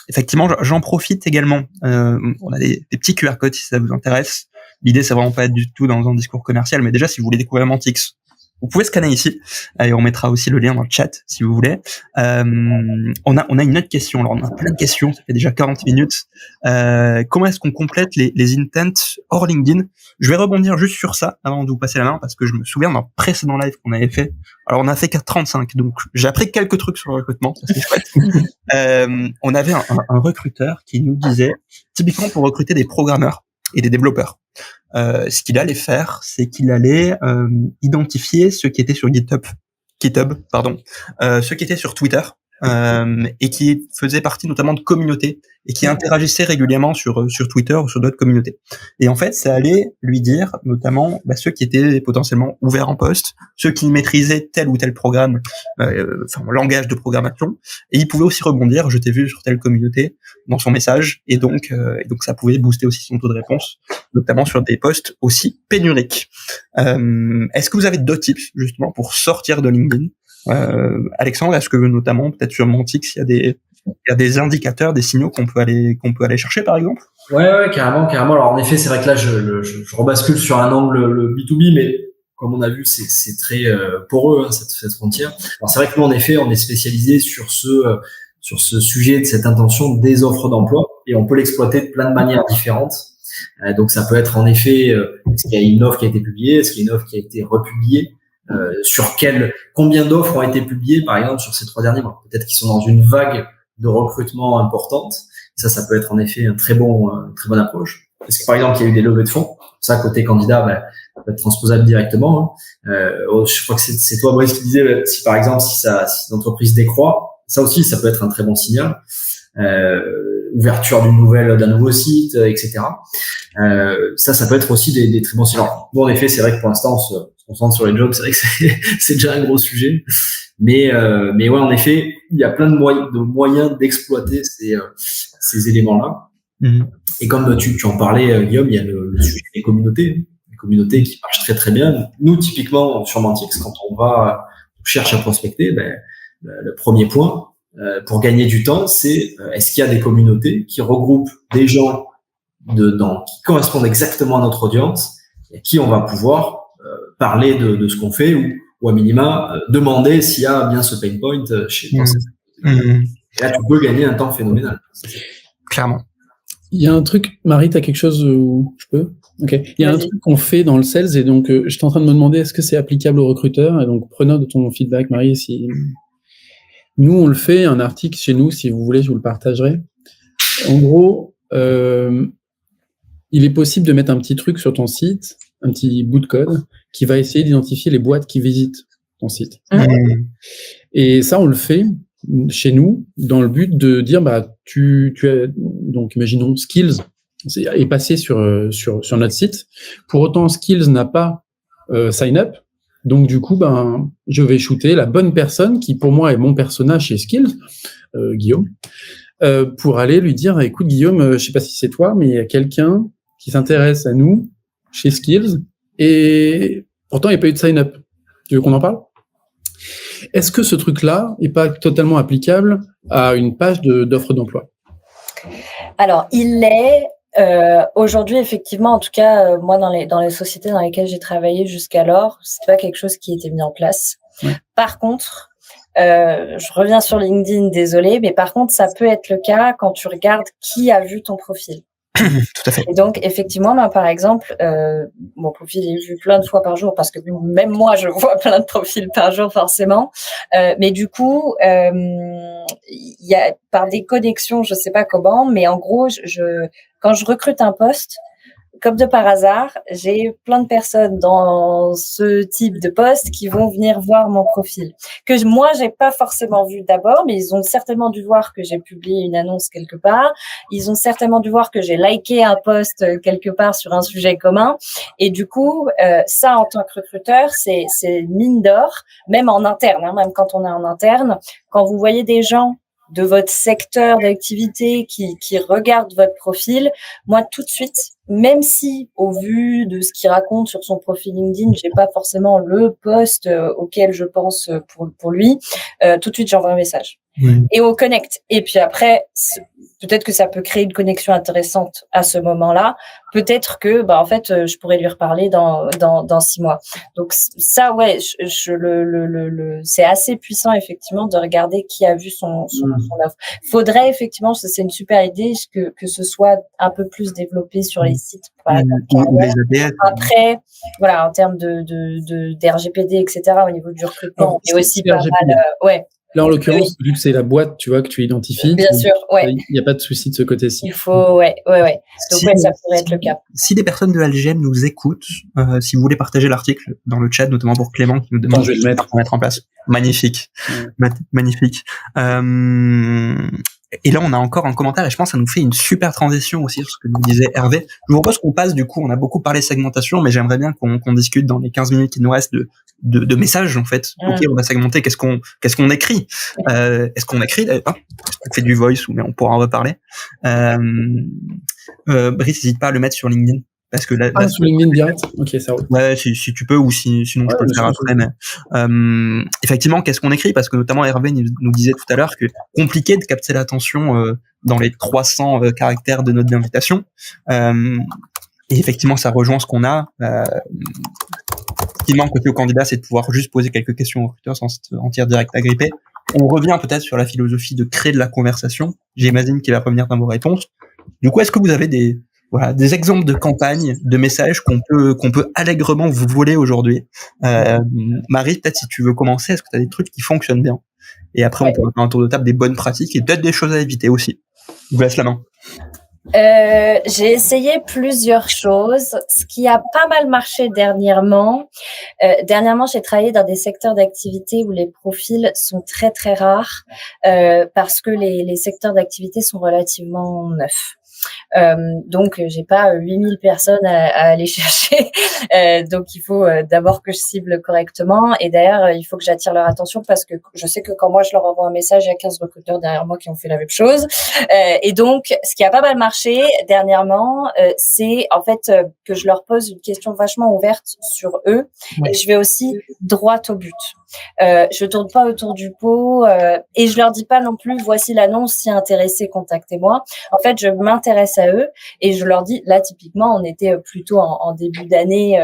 Effectivement, j'en profite également. On a des petits QR codes si ça vous intéresse. L'idée c'est vraiment pas être du tout dans un discours commercial, mais déjà si vous voulez découvrir Mantix, vous pouvez scanner ici, et on mettra aussi le lien dans le chat si vous voulez. On a une autre question. Alors on a plein de questions, ça fait déjà 40 minutes. Comment est-ce qu'on complète les intents hors LinkedIn? Je vais rebondir juste sur ça avant de vous passer la main, parce que je me souviens d'un précédent live qu'on avait fait. Alors on a fait 4:35, donc j'ai appris quelques trucs sur le recrutement, ça c'est chouette. On avait un recruteur qui nous disait, typiquement pour recruter des programmeurs et des développeurs, ce qu'il allait faire, c'est qu'il allait identifier ceux qui étaient sur GitHub, ceux qui étaient sur Twitter, et qui faisaient partie notamment de communautés et qui interagissaient régulièrement sur Twitter ou sur d'autres communautés. Et en fait, ça allait lui dire notamment ceux qui étaient potentiellement ouverts en poste, ceux qui maîtrisaient tel ou tel programme, langage de programmation, et il pouvait aussi rebondir, je t'ai vu sur telle communauté, dans son message, et donc ça pouvait booster aussi son taux de réponse, notamment sur des posts aussi pénuriques. Est-ce que vous avez d'autres tips justement pour sortir de LinkedIn? Alexandre, est-ce que notamment peut-être sur Mantix, il y a des indicateurs, des signaux qu'on peut aller chercher par exemple? Ouais, carrément. Alors en effet, c'est vrai que là je rebascule sur un angle le B2B, mais comme on a vu, c'est très poreux cette frontière. Alors c'est vrai que nous en effet, on est spécialisé sur ce sujet de cette intention des offres d'emploi, et on peut l'exploiter de plein de manières différentes. Donc ça peut être en effet, est-ce qu'il y a une offre qui a été publiée, est-ce qu'il y a une offre qui a été republiée, combien d'offres ont été publiées par exemple sur ces 3 derniers mois. Peut-être qu'ils sont dans une vague de recrutement importante. Ça peut être en effet une très bonne approche. Est-ce que par exemple il y a eu des levées de fonds? Ça, côté candidat, ça peut être transposable directement. Je crois que c'est toi, Brice, qui disais si par exemple si l'entreprise décroît, ça aussi ça peut être un très bon signal. Ouverture d'un nouveau site, etc. Ça peut être aussi des très bons signaux. Bon, en effet, c'est vrai que pour l'instant, on se concentre sur les jobs. C'est vrai que c'est déjà un gros sujet. Mais ouais, en effet, il y a plein de moyens d'exploiter ces éléments-là. Mm-hmm. Et comme tu en parlais, Guillaume, il y a le sujet des communautés. Les communautés qui marchent très très bien. Nous, typiquement, sur Mantix, quand on cherche à prospecter, le premier point, pour gagner du temps, c'est est-ce qu'il y a des communautés qui regroupent des gens qui correspondent exactement à notre audience, et à qui on va pouvoir parler de ce qu'on fait, ou à minima demander s'il y a bien ce pain point chez toi. Et là, tu peux gagner un temps phénoménal. Clairement. Il y a un truc, Marie, t'as quelque chose où je peux? Ok. Il y a un truc qu'on fait dans le sales, et donc j'étais en train de me demander est-ce que c'est applicable aux recruteurs, et donc prenons de ton feedback, Marie, si nous on le fait, un article chez nous, si vous voulez, je vous le partagerai. En gros, il est possible de mettre un petit truc sur ton site, un petit bout de code, qui va essayer d'identifier les boîtes qui visitent ton site. Et ça, on le fait chez nous dans le but de dire, tu as, donc imaginons Skills est passé sur notre site. Pour autant, Skills n'a pas sign up. Donc du coup, je vais shooter la bonne personne qui pour moi est mon personnage chez Skills, Guillaume, pour aller lui dire, écoute Guillaume, je sais pas si c'est toi, mais il y a quelqu'un qui s'intéresse à nous chez Skills et pourtant il n'y a pas eu de sign up. Tu veux qu'on en parle? Est-ce que ce truc-là est pas totalement applicable à une page d'offre d'emploi? Alors, il l'est. Aujourd'hui, effectivement, en tout cas, moi, dans les sociétés dans lesquelles j'ai travaillé jusqu'alors, c'était pas quelque chose qui était mis en place. Ouais. Par contre, je reviens sur LinkedIn, désolé, mais par contre, ça peut être le cas quand tu regardes qui a vu ton profil. Tout à fait. Et donc, effectivement, par exemple, mon profil est vu plein de fois par jour parce que même moi, je vois plein de profils par jour, forcément. Mais du coup, il y a par des connexions, je sais pas comment, mais en gros, quand je recrute un poste, comme de par hasard, j'ai plein de personnes dans ce type de poste qui vont venir voir mon profil. Que moi, j'ai pas forcément vu d'abord, mais ils ont certainement dû voir que j'ai publié une annonce quelque part. Ils ont certainement dû voir que j'ai liké un post quelque part sur un sujet commun. Et du coup, ça, en tant que recruteur, c'est mine d'or, même en interne, même quand on est en interne, quand vous voyez des gens de votre secteur d'activité qui regardent votre profil, moi, tout de suite, même si, au vu de ce qu'il raconte sur son profil LinkedIn, j'ai pas forcément le poste auquel je pense pour lui, tout de suite j'envoie un message. Et on connecte. Et puis après, peut-être que ça peut créer une connexion intéressante à ce moment-là. Peut-être que, en fait, je pourrais lui reparler dans 6 mois. Donc ça, ouais, c'est assez puissant effectivement de regarder qui a vu son offre. Faudrait effectivement, c'est une super idée que ce soit un peu plus développé sur les sites. Après, voilà, en termes de RGPD, etc. au niveau du recrutement, et aussi pas mal. Ouais. Là, en l'occurrence, vu que c'est la boîte, tu vois, que tu identifies. Bien sûr, ouais. Il n'y a pas de souci de ce côté-ci. Il faut, ouais. Donc, ça pourrait être le cas. Si des personnes de l'ALGM nous écoutent, si vous voulez partager l'article dans le chat, notamment pour Clément qui nous demande je vais le mettre en place. Magnifique. Magnifique. Et là, on a encore un commentaire et je pense que ça nous fait une super transition aussi sur ce que nous disait Hervé. Je vous propose qu'on passe, du coup, on a beaucoup parlé segmentation, mais j'aimerais bien qu'on discute dans les 15 minutes qui nous restent de messages, en fait. Ok, on va segmenter. Qu'est-ce qu'on écrit? Est-ce qu'on écrit, d'ailleurs? On fait du voice, mais on pourra en reparler. Brice, n'hésite pas à le mettre sur LinkedIn. Parce que là, sur LinkedIn direct. Ok, ça roule. Ouais, si tu peux, ou sinon je peux le faire après. Mais effectivement, qu'est-ce qu'on écrit? Parce que notamment Hervé nous disait tout à l'heure que compliqué de capter l'attention dans les 300 caractères de note d'invitation. Et effectivement, ça rejoint ce qu'on a. Ce qui manque côté au candidat, c'est de pouvoir juste poser quelques questions au recruteur sans se sentir direct agrippé. On revient peut-être sur la philosophie de créer de la conversation. J'imagine qu'il va revenir dans vos réponses. Du coup, est-ce que vous avez des exemples de campagnes, de messages qu'on peut allègrement vous voler aujourd'hui? Marie, peut-être si tu veux commencer, est-ce que tu as des trucs qui fonctionnent bien? Et après, on pourra faire un tour de table des bonnes pratiques et peut-être des choses à éviter aussi. Je vous laisse la main. J'ai essayé plusieurs choses, ce qui a pas mal marché dernièrement. Dernièrement, j'ai travaillé dans des secteurs d'activité où les profils sont très très rares parce que les secteurs d'activité sont relativement neufs. Donc j'ai pas 8000 personnes à aller chercher, donc il faut d'abord que je cible correctement, et d'ailleurs il faut que j'attire leur attention parce que je sais que quand moi je leur envoie un message, il y a 15 recruteurs derrière moi qui ont fait la même chose, et donc ce qui a pas mal marché dernièrement, c'est en fait que je leur pose une question vachement ouverte sur eux, et je vais aussi droit au but. Je tourne pas autour du pot, et je leur dis pas non plus voici l'annonce, si intéressé contactez-moi. En fait, je m'intéresse à eux et je leur dis, là typiquement on était plutôt en début d'année,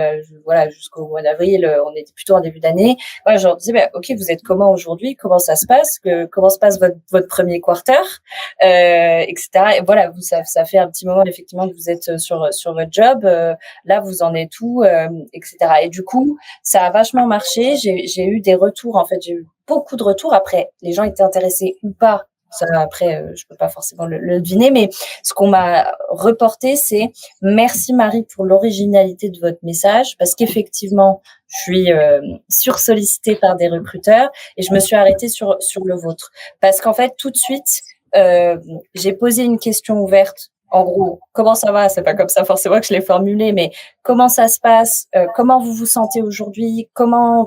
jusqu'au mois d'avril, on était plutôt en début d'année. Moi je leur disais ok, vous êtes comment aujourd'hui, comment ça se passe, comment se passe votre premier quarter, etc. Et voilà, ça fait un petit moment effectivement que vous êtes sur votre job, là vous en êtes où, etc. Et du coup ça a vachement marché. J'ai eu des retours, en fait, j'ai eu beaucoup de retours. Après, les gens étaient intéressés ou pas. Ça, après, je peux pas forcément le deviner, mais ce qu'on m'a reporté, c'est merci Marie pour l'originalité de votre message, parce qu'effectivement, je suis sursollicitée par des recruteurs et je me suis arrêtée sur le vôtre. Parce qu'en fait, tout de suite, j'ai posé une question ouverte. En gros, comment ça va? C'est pas comme ça forcément que je l'ai formulé, mais comment ça se passe? Comment vous vous sentez aujourd'hui? Comment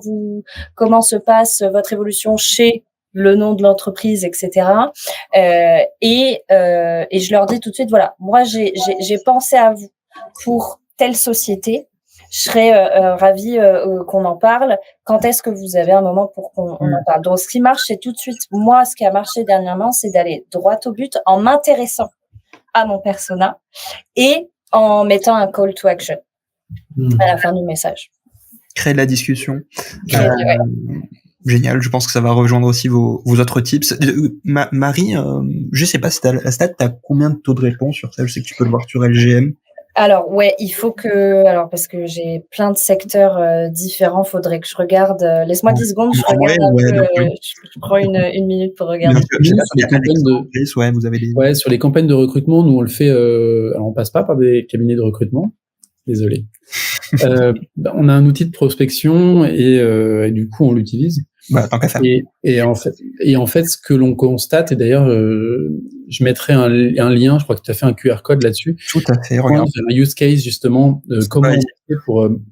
se passe votre évolution chez le nom de l'entreprise, etc. Et je leur dis tout de suite, voilà, moi j'ai pensé à vous pour telle société. Je serais ravie qu'on en parle. Quand est-ce que vous avez un moment pour qu'on en parle? Donc, ce qui marche, c'est tout de suite. Moi, ce qui a marché dernièrement, c'est d'aller droit au but en m'intéressant à mon persona et en mettant un call to action à la fin du message. Créer de la discussion. Génial, je pense que ça va rejoindre aussi vos autres tips. Marie, je sais pas si à stade, t'as combien de taux de réponse sur ça? Je sais que tu peux le voir sur LGM. Alors il faut parce que j'ai plein de secteurs différents, faudrait que je regarde. Laisse-moi 10 secondes, je regarde je prends une minute pour regarder. Sur les campagnes de recrutement, nous on le fait. Alors on passe pas par des cabinets de recrutement. Désolé. On a un outil de prospection et du coup on l'utilise. Tant qu'à faire. Et en fait, ce que l'on constate, et d'ailleurs, je mettrai un lien, je crois que tu as fait un QR code là-dessus. Tout à fait, regarde. Un use case, justement, comment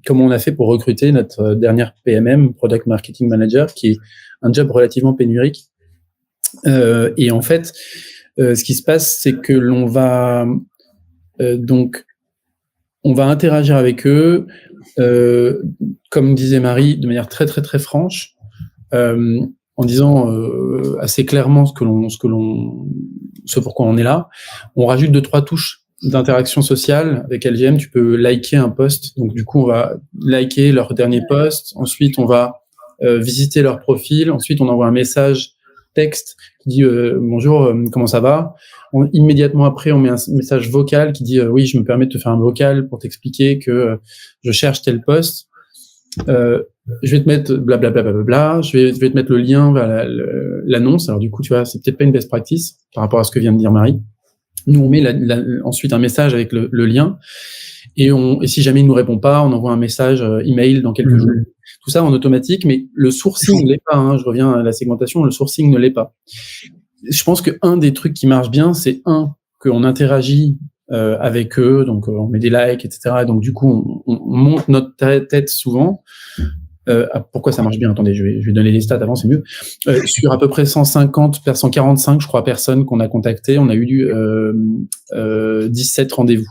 on a fait pour recruter notre dernière PMM, Product Marketing Manager, qui est un job relativement pénurique. Et en fait, ce qui se passe, c'est que l'on va, on va interagir avec eux, comme disait Marie, de manière très très très franche, en disant assez clairement ce pourquoi on est là. On rajoute 2-3 touches d'interaction sociale avec LGM. Tu peux liker un post, donc du coup on va liker leur dernier post. Ensuite on va visiter leur profil. Ensuite on envoie un message texte qui dit bonjour, comment ça va. Immédiatement après, on met un message vocal qui dit oui, je me permets de te faire un vocal pour t'expliquer que je cherche tel poste. Je vais te mettre blablabla, je vais te mettre le lien vers l'annonce. Alors du coup, tu vois, c'est peut-être pas une best practice par rapport à ce que vient de dire Marie. Nous, on met ensuite un message avec le lien et si jamais il nous répond pas, on envoie un message email dans quelques jours. Tout ça en automatique, mais le sourcing ne l'est pas. Je reviens à la segmentation, le sourcing ne l'est pas. Je pense que un des trucs qui marche bien, c'est qu'on interagit avec eux, donc on met des likes, etc. Et donc du coup, on monte notre tête souvent. Pourquoi ça marche bien? Attendez, je vais donner les stats avant, c'est mieux. Sur à peu près 145, je crois, personnes qu'on a contactées, on a eu 17 rendez-vous.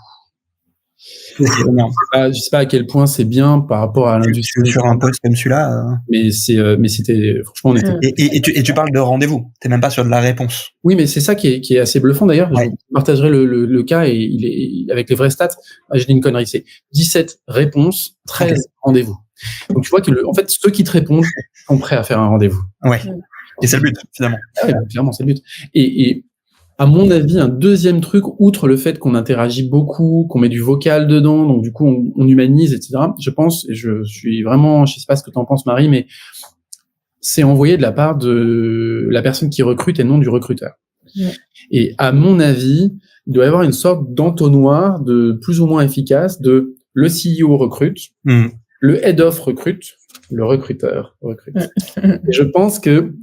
Je sais pas à quel point c'est bien par rapport à l'industrie. Sur un poste comme celui-là. Mais c'était, franchement, on était. Et tu parles de rendez-vous. T'es même pas sur de la réponse. Oui, mais c'est ça qui est assez bluffant d'ailleurs. Ouais. Je partagerai le cas et il est avec les vraies stats. J'ai dit une connerie. C'est 17 réponses, 13 rendez-vous. Donc tu vois que en fait, ceux qui te répondent sont prêts à faire un rendez-vous. Ouais. Et c'est le but, finalement. Ah oui, clairement, c'est le but. Et à mon avis, un deuxième truc, outre le fait qu'on interagit beaucoup, qu'on met du vocal dedans, donc du coup on humanise, etc. Je pense, et je suis vraiment, je sais pas ce que t'en penses Marie, mais c'est envoyé de la part de la personne qui recrute et non du recruteur. Ouais. Et à mon avis, il doit y avoir une sorte d'entonnoir de plus ou moins efficace de le CEO recrute, le head of recrute, le recruteur recrute. Et je pense que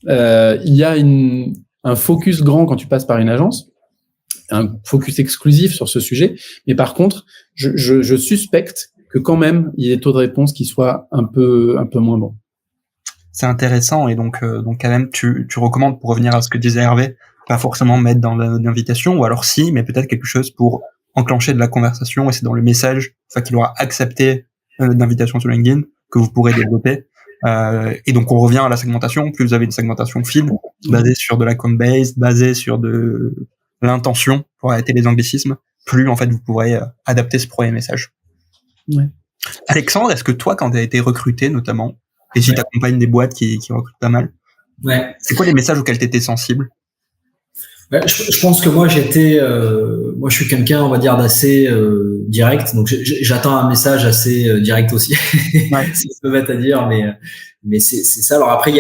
il y a un focus grand quand tu passes par une agence, un focus exclusif sur ce sujet. Mais par contre, je suspecte que quand même, il y ait des taux de réponse qui soient un peu moins bons. C'est intéressant. Et donc quand même, tu recommandes, pour revenir à ce que disait Hervé, pas forcément mettre dans l'invitation, ou alors si, mais peut-être quelque chose pour enclencher de la conversation, et c'est dans le message, qu'il aura accepté d'invitation sur LinkedIn, que vous pourrez développer. Et donc on revient à la segmentation. Plus vous avez une segmentation fine, basée sur de la account base, basée sur de l'intention, pour arrêter les anglicismes, plus en fait vous pourrez adapter ce premier message. Ouais. Alexandre, est-ce que toi, quand tu as été recruté notamment, et si tu accompagnes des boîtes qui recrutent pas mal, c'est quoi les messages auxquels tu étais sensible? Je pense que moi moi je suis quelqu'un, on va dire, d'assez direct, donc j'attends un message assez direct aussi. Ouais. Si je peux mettre à dire, mais c'est ça. Alors après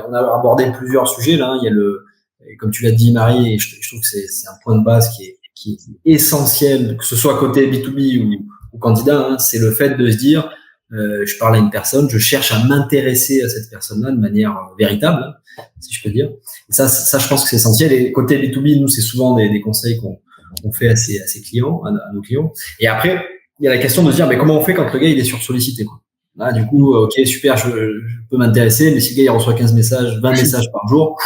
on a abordé plusieurs sujets là. Il y a comme tu l'as dit Marie, et je trouve que c'est un point de base qui est essentiel, que ce soit côté B2B ou candidat. C'est le fait de se dire je parle à une personne, je cherche à m'intéresser à cette personne-là de manière véritable, si je peux dire. Et ça, je pense que c'est essentiel. Et côté B2B, nous, c'est souvent des conseils qu'on fait à ses clients, à nos clients. Et après, il y a la question de se dire, mais comment on fait quand le gars, il est sursollicité, quoi. Là, du coup, ok, super, je peux m'intéresser, mais si le gars, il reçoit 15 messages, 20 messages par jour,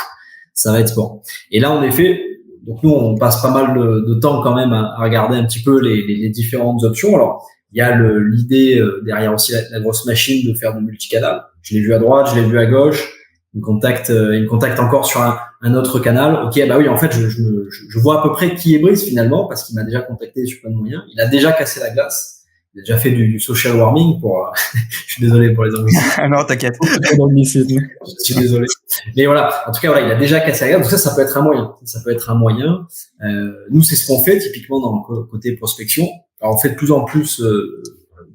ça va être sport. Et là, en effet, donc nous, on passe pas mal de temps quand même à regarder un petit peu les différentes options. Alors, il y a l'idée derrière aussi la grosse machine de faire du multicanal. Je l'ai vu à droite, je l'ai vu à gauche. Il me contacte encore sur un autre canal. Ok, bah oui, en fait, je vois à peu près qui est Brice finalement, parce qu'il m'a déjà contacté sur plein de moyens. Il a déjà cassé la glace. Il a déjà fait du social warming pour. Je suis désolé pour les anglicismes. Non, t'inquiète. Je suis désolé. Mais voilà. En tout cas, voilà, il a déjà cassé la glace. Donc ça peut être un moyen. Ça peut être un moyen. Nous, c'est ce qu'on fait typiquement dans le côté prospection. Alors, on fait de plus en plus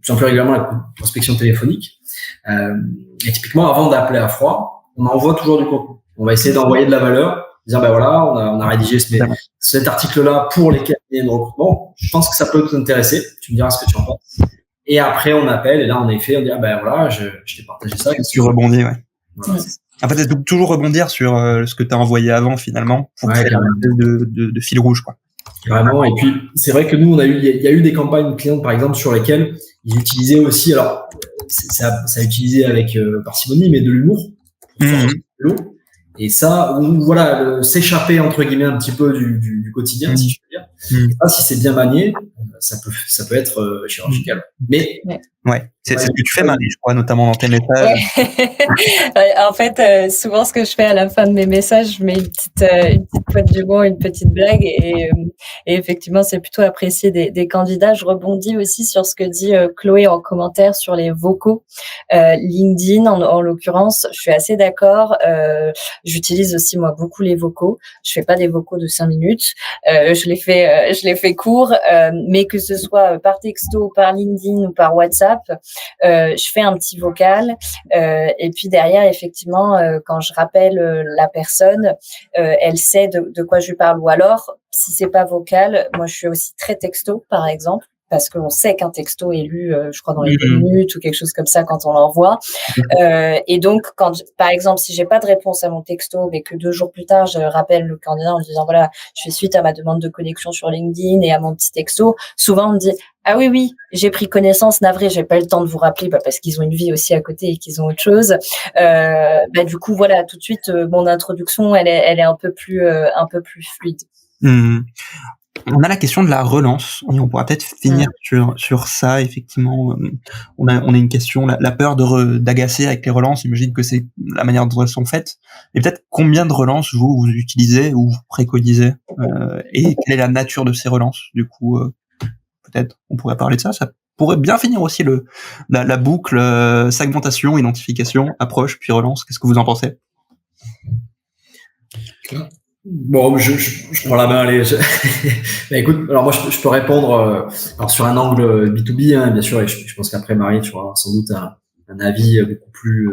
régulièrement la prospection téléphonique. Et typiquement, avant d'appeler à froid, on envoie toujours du contenu. On va essayer d'envoyer de la valeur, dire ben voilà, on a rédigé cet article-là pour les cabinets de recrutement. Je pense que ça peut t'intéresser. Tu me diras ce que tu en penses. Et après, on appelle et là, en effet, on dit ben voilà, je t'ai partagé ça. Tu rebondis, ouais. Voilà, en fait, c'est toujours rebondir sur ce que tu as envoyé avant finalement pour créer un de fil rouge, quoi. Vraiment. Et puis, c'est vrai que nous, il y a eu des campagnes clientes, par exemple, sur lesquelles ils utilisaient aussi, alors, ça a utilisé avec parcimonie, mais de l'humour. Et ça, s'échapper, entre guillemets, un petit peu du quotidien, si je peux dire. Et ça, si c'est bien manié, ça peut être chirurgical. Mais ouais, c'est ce que tu fais, Marie, je crois, notamment dans tes messages. En fait, souvent, ce que je fais à la fin de mes messages, je mets une petite pointe d'humour, une petite blague, et effectivement, c'est plutôt apprécié des candidats. Je rebondis aussi sur ce que dit Chloé en commentaire sur les vocaux. LinkedIn, en l'occurrence, je suis assez d'accord. J'utilise aussi moi beaucoup les vocaux. Je fais pas des vocaux de 5 minutes. Je les fais courts, mais que ce soit par texto, par LinkedIn ou par WhatsApp, je fais un petit vocal, et puis derrière, effectivement, quand je rappelle la personne, elle sait de quoi je lui parle. Ou alors, si c'est pas vocal, moi je suis aussi très texto, par exemple, parce qu'on sait qu'un texto est lu, je crois, dans les 2 minutes ou quelque chose comme ça quand on l'envoie. Et donc, par exemple, si j'ai pas de réponse à mon texto, mais que 2 jours plus tard, je rappelle le candidat en disant, voilà, je fais suite à ma demande de connexion sur LinkedIn et à mon petit texto, souvent on me dit, ah oui, j'ai pris connaissance, navré, j'ai pas eu le temps de vous rappeler, parce qu'ils ont une vie aussi à côté et qu'ils ont autre chose. Du coup, voilà, tout de suite, mon introduction, elle est un peu plus fluide. On a la question de la relance, et on pourra peut-être finir sur ça, effectivement. On a une question, la peur d'agacer avec les relances, j'imagine que c'est la manière dont elles sont faites. Et peut-être combien de relances vous utilisez ou vous préconisez, et quelle est la nature de ces relances, du coup, peut-être on pourrait parler de ça. Ça pourrait bien finir aussi la boucle segmentation, identification, approche, puis relance. Qu'est-ce que vous en pensez? Bon, je prends la main, allez. Bah, écoute, alors moi je peux répondre alors sur un angle B2B, hein, bien sûr, et je pense qu'après Marie, tu auras sans doute un avis beaucoup plus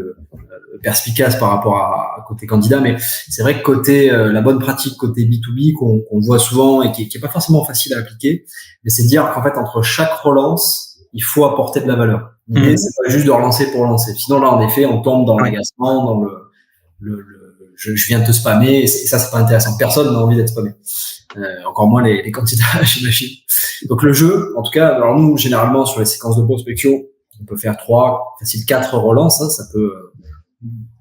perspicace par rapport à côté candidat, mais c'est vrai que côté la bonne pratique côté B2B qu'on voit souvent et qui est pas forcément facile à appliquer, mais c'est de dire qu'en fait entre chaque relance, il faut apporter de la valeur. L'idée c'est pas juste de relancer pour relancer. Sinon là en effet, on tombe dans l'agacement, dans je viens de te spammer, et ça c'est pas intéressant. Personne n'a envie d'être spammé. Encore moins les candidats, j'imagine. Donc le jeu, en tout cas, alors nous généralement sur les séquences de prospection, on peut faire 3, facile 4 relances, hein, ça peut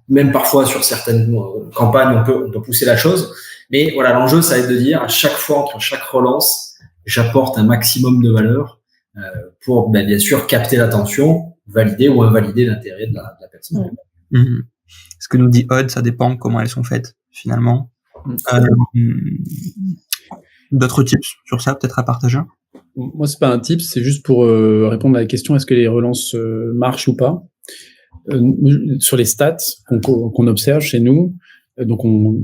même parfois sur certaines campagnes on peut pousser la chose, mais voilà, l'enjeu ça va être de dire à chaque fois entre chaque relance, j'apporte un maximum de valeur pour bien sûr capter l'attention, valider ou invalider l'intérêt de la personne. Ce que nous dit Odd, ça dépend comment elles sont faites finalement. D'autres tips sur ça peut-être à partager? Moi, c'est pas un tip, c'est juste pour répondre à la question est-ce que les relances marchent ou pas. Sur les stats qu'on observe chez nous, donc on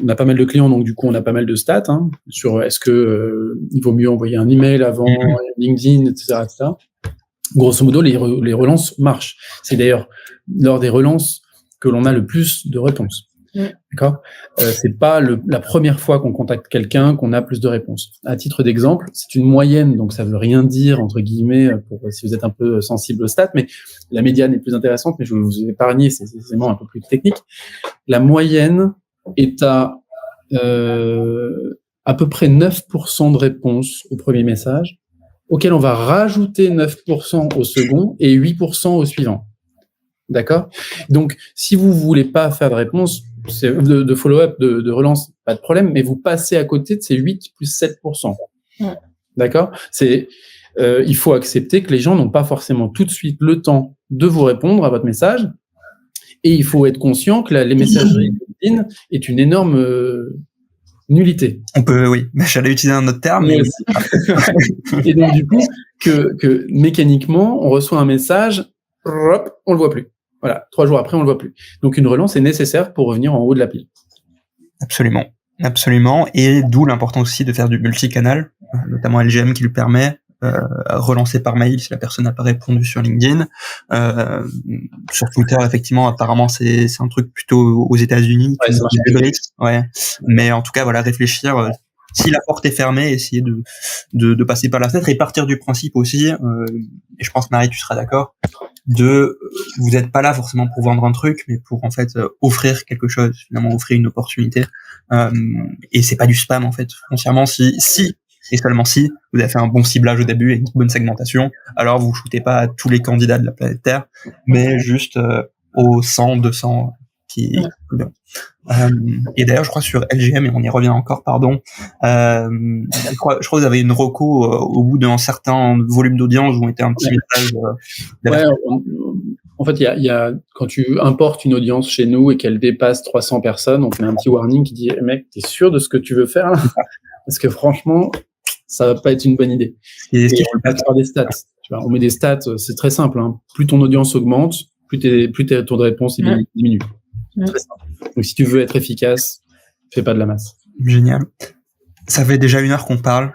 a pas mal de clients, donc du coup on a pas mal de stats sur est-ce que il vaut mieux envoyer un email avant LinkedIn, etc. Grosso modo, les relances marchent. C'est d'ailleurs lors des relances que l'on a le plus de réponses. D'accord. C'est pas la première fois qu'on contacte quelqu'un qu'on a plus de réponses. À titre d'exemple, c'est une moyenne, donc ça veut rien dire entre guillemets pour si vous êtes un peu sensible aux stats, mais la médiane est plus intéressante. Mais je vais vous épargner ces éléments un peu plus techniques. La moyenne est à peu près 9% de réponses au premier message, auquel on va rajouter 9% au second et 8% au suivant. D'accord. Donc, si vous voulez pas faire de réponse, de follow-up, de relance, pas de problème, mais vous passez à côté de ces 8 plus 7%. D'accord. Il faut accepter que les gens n'ont pas forcément tout de suite le temps de vous répondre à votre message, et il faut être conscient que les messageries LinkedIn est une énorme nullité. On peut, oui. J'allais utiliser un autre terme. Mais... Et donc, du coup, que mécaniquement, on reçoit un message, hop, on le voit plus. Voilà, 3 jours après, on le voit plus. Donc, une relance est nécessaire pour revenir en haut de la pile. Absolument. Absolument. Et d'où l'importance aussi de faire du multicanal, notamment LGM qui lui permet relancer par mail si la personne n'a pas répondu sur LinkedIn. Sur Twitter, effectivement, apparemment, c'est un truc plutôt aux États-Unis. Ouais. Mais en tout cas, voilà, réfléchir. Si la porte est fermée, essayer de passer par la fenêtre et partir du principe aussi, et je pense Marie, tu seras d'accord, vous n'êtes pas là forcément pour vendre un truc, mais pour en fait offrir quelque chose, finalement offrir une opportunité. Et c'est pas du spam en fait. Foncièrement, si et seulement si vous avez fait un bon ciblage au début et une bonne segmentation, alors vous shootez pas à tous les candidats de la planète Terre, mais juste aux 100, 200 Et d'ailleurs, je crois sur LGM, et on y revient encore, pardon, je crois que vous avez une reco au bout d'un certain volume d'audience, vous mettez un petit message. En fait, il y a quand tu importes une audience chez nous et qu'elle dépasse 300 personnes, on met un petit warning qui dit mec, t'es sûr de ce que tu veux faire là? Parce que franchement, ça va pas être une bonne idée. Et on va faire des stats. Tu vois, on met des stats, c'est très simple. Hein. Plus ton audience augmente, plus tes taux de réponse diminue. Très simple. Donc si tu veux être efficace, fais pas de la masse. Génial. Ça fait déjà 1 heure qu'on parle.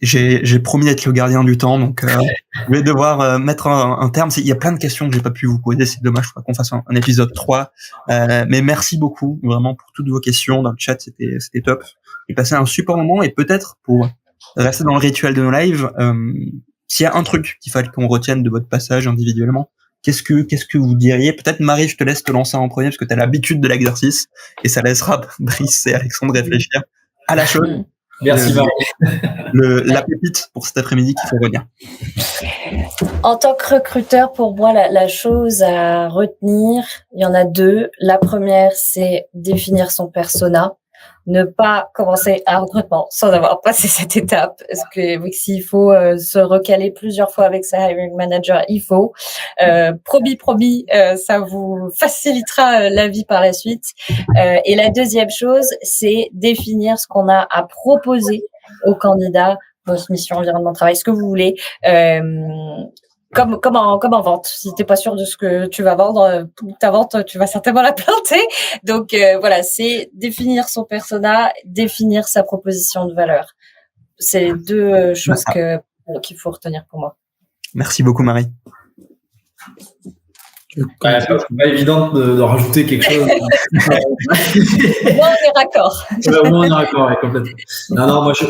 J'ai promis d'être le gardien du temps, donc je vais devoir mettre un terme. Il y a plein de questions que j'ai pas pu vous poser, c'est dommage. Il faudra qu'on fasse un épisode 3. Mais merci beaucoup vraiment pour toutes vos questions dans le chat, c'était top. J'ai passé un super moment et peut-être pour rester dans le rituel de nos lives, s'il y a un truc qu'il fallait qu'on retienne de votre passage individuellement, qu'est-ce que vous diriez? Peut-être Marie, je te laisse te lancer en premier parce que tu as l'habitude de l'exercice et ça laissera Brice et Alexandre réfléchir à la chose. Merci Marie. La pépite pour cet après-midi qu'il faut retenir. En tant que recruteur, pour moi, la chose à retenir, il y en a 2. La première, c'est définir son persona. Ne pas commencer un recrutement sans avoir passé cette étape. Parce que s'il faut se recaler plusieurs fois avec sa hiring manager, il faut. Promis, ça vous facilitera la vie par la suite. Et la deuxième chose, c'est définir ce qu'on a à proposer aux candidats, poste, mission, environnement de travail, ce que vous voulez. Comme en vente. Si t'es pas sûr de ce que tu vas vendre, ta vente, tu vas certainement la planter. Donc voilà, c'est définir son persona, définir sa proposition de valeur. C'est les 2 choses qu'il faut retenir pour moi. Merci beaucoup Marie. Pas évident de rajouter quelque chose. Au moins on est raccord. Au moins on est raccord, complètement. Non, moi je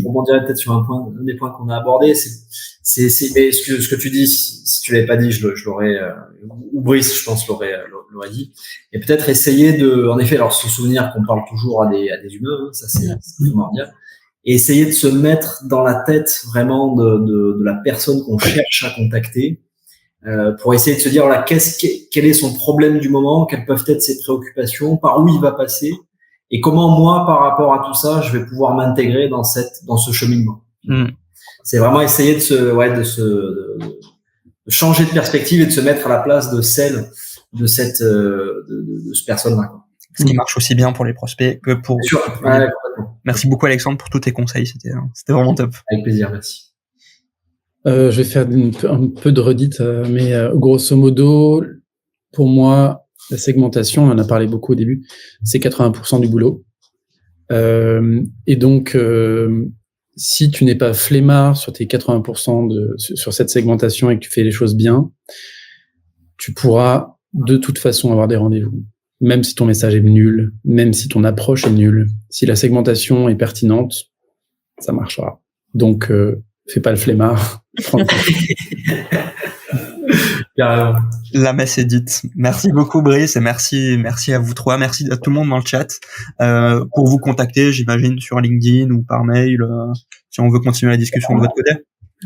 rebondirais peut-être sur un des points qu'on a abordés. Mais ce que tu dis, si tu l'avais pas dit, je l'aurais, ou Brice, je pense, l'aurait dit. Et peut-être essayer en effet, alors se souvenir qu'on parle toujours à des humains, hein, ça c'est primordial. Et essayer de se mettre dans la tête vraiment de la personne qu'on cherche à contacter. Pour essayer de se dire, voilà, quel est son problème du moment, quelles peuvent être ses préoccupations, par où il va passer, et comment moi, par rapport à tout ça, je vais pouvoir m'intégrer dans ce cheminement. C'est vraiment essayer de changer de perspective et de se mettre à la place de celle de cette de ce personne-là, quoi. Ce qui marche aussi bien pour les prospects que pour. Sûr. Ouais, merci beaucoup Alexandre pour tous tes conseils, c'était vraiment top. Avec plaisir, merci. Je vais faire un peu de redite, mais grosso modo, pour moi, la segmentation, on en a parlé beaucoup au début, c'est 80% du boulot. Et donc, si tu n'es pas flemmard sur tes 80% sur cette segmentation et que tu fais les choses bien, tu pourras de toute façon avoir des rendez-vous. Même si ton message est nul, même si ton approche est nulle, si la segmentation est pertinente, ça marchera. Donc, fais pas le flemmard. La messe est dite. Merci beaucoup Brice et merci à vous 3. Merci à tout le monde dans le chat. Pour vous contacter, j'imagine sur LinkedIn ou par mail, si on veut continuer la discussion de votre côté.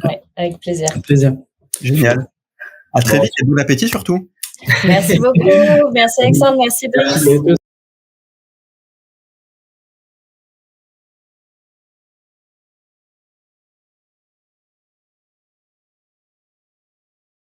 Ouais, avec plaisir. Avec plaisir. Génial. À très vite et bon appétit surtout. Merci beaucoup. Merci Alexandre. Merci Brice.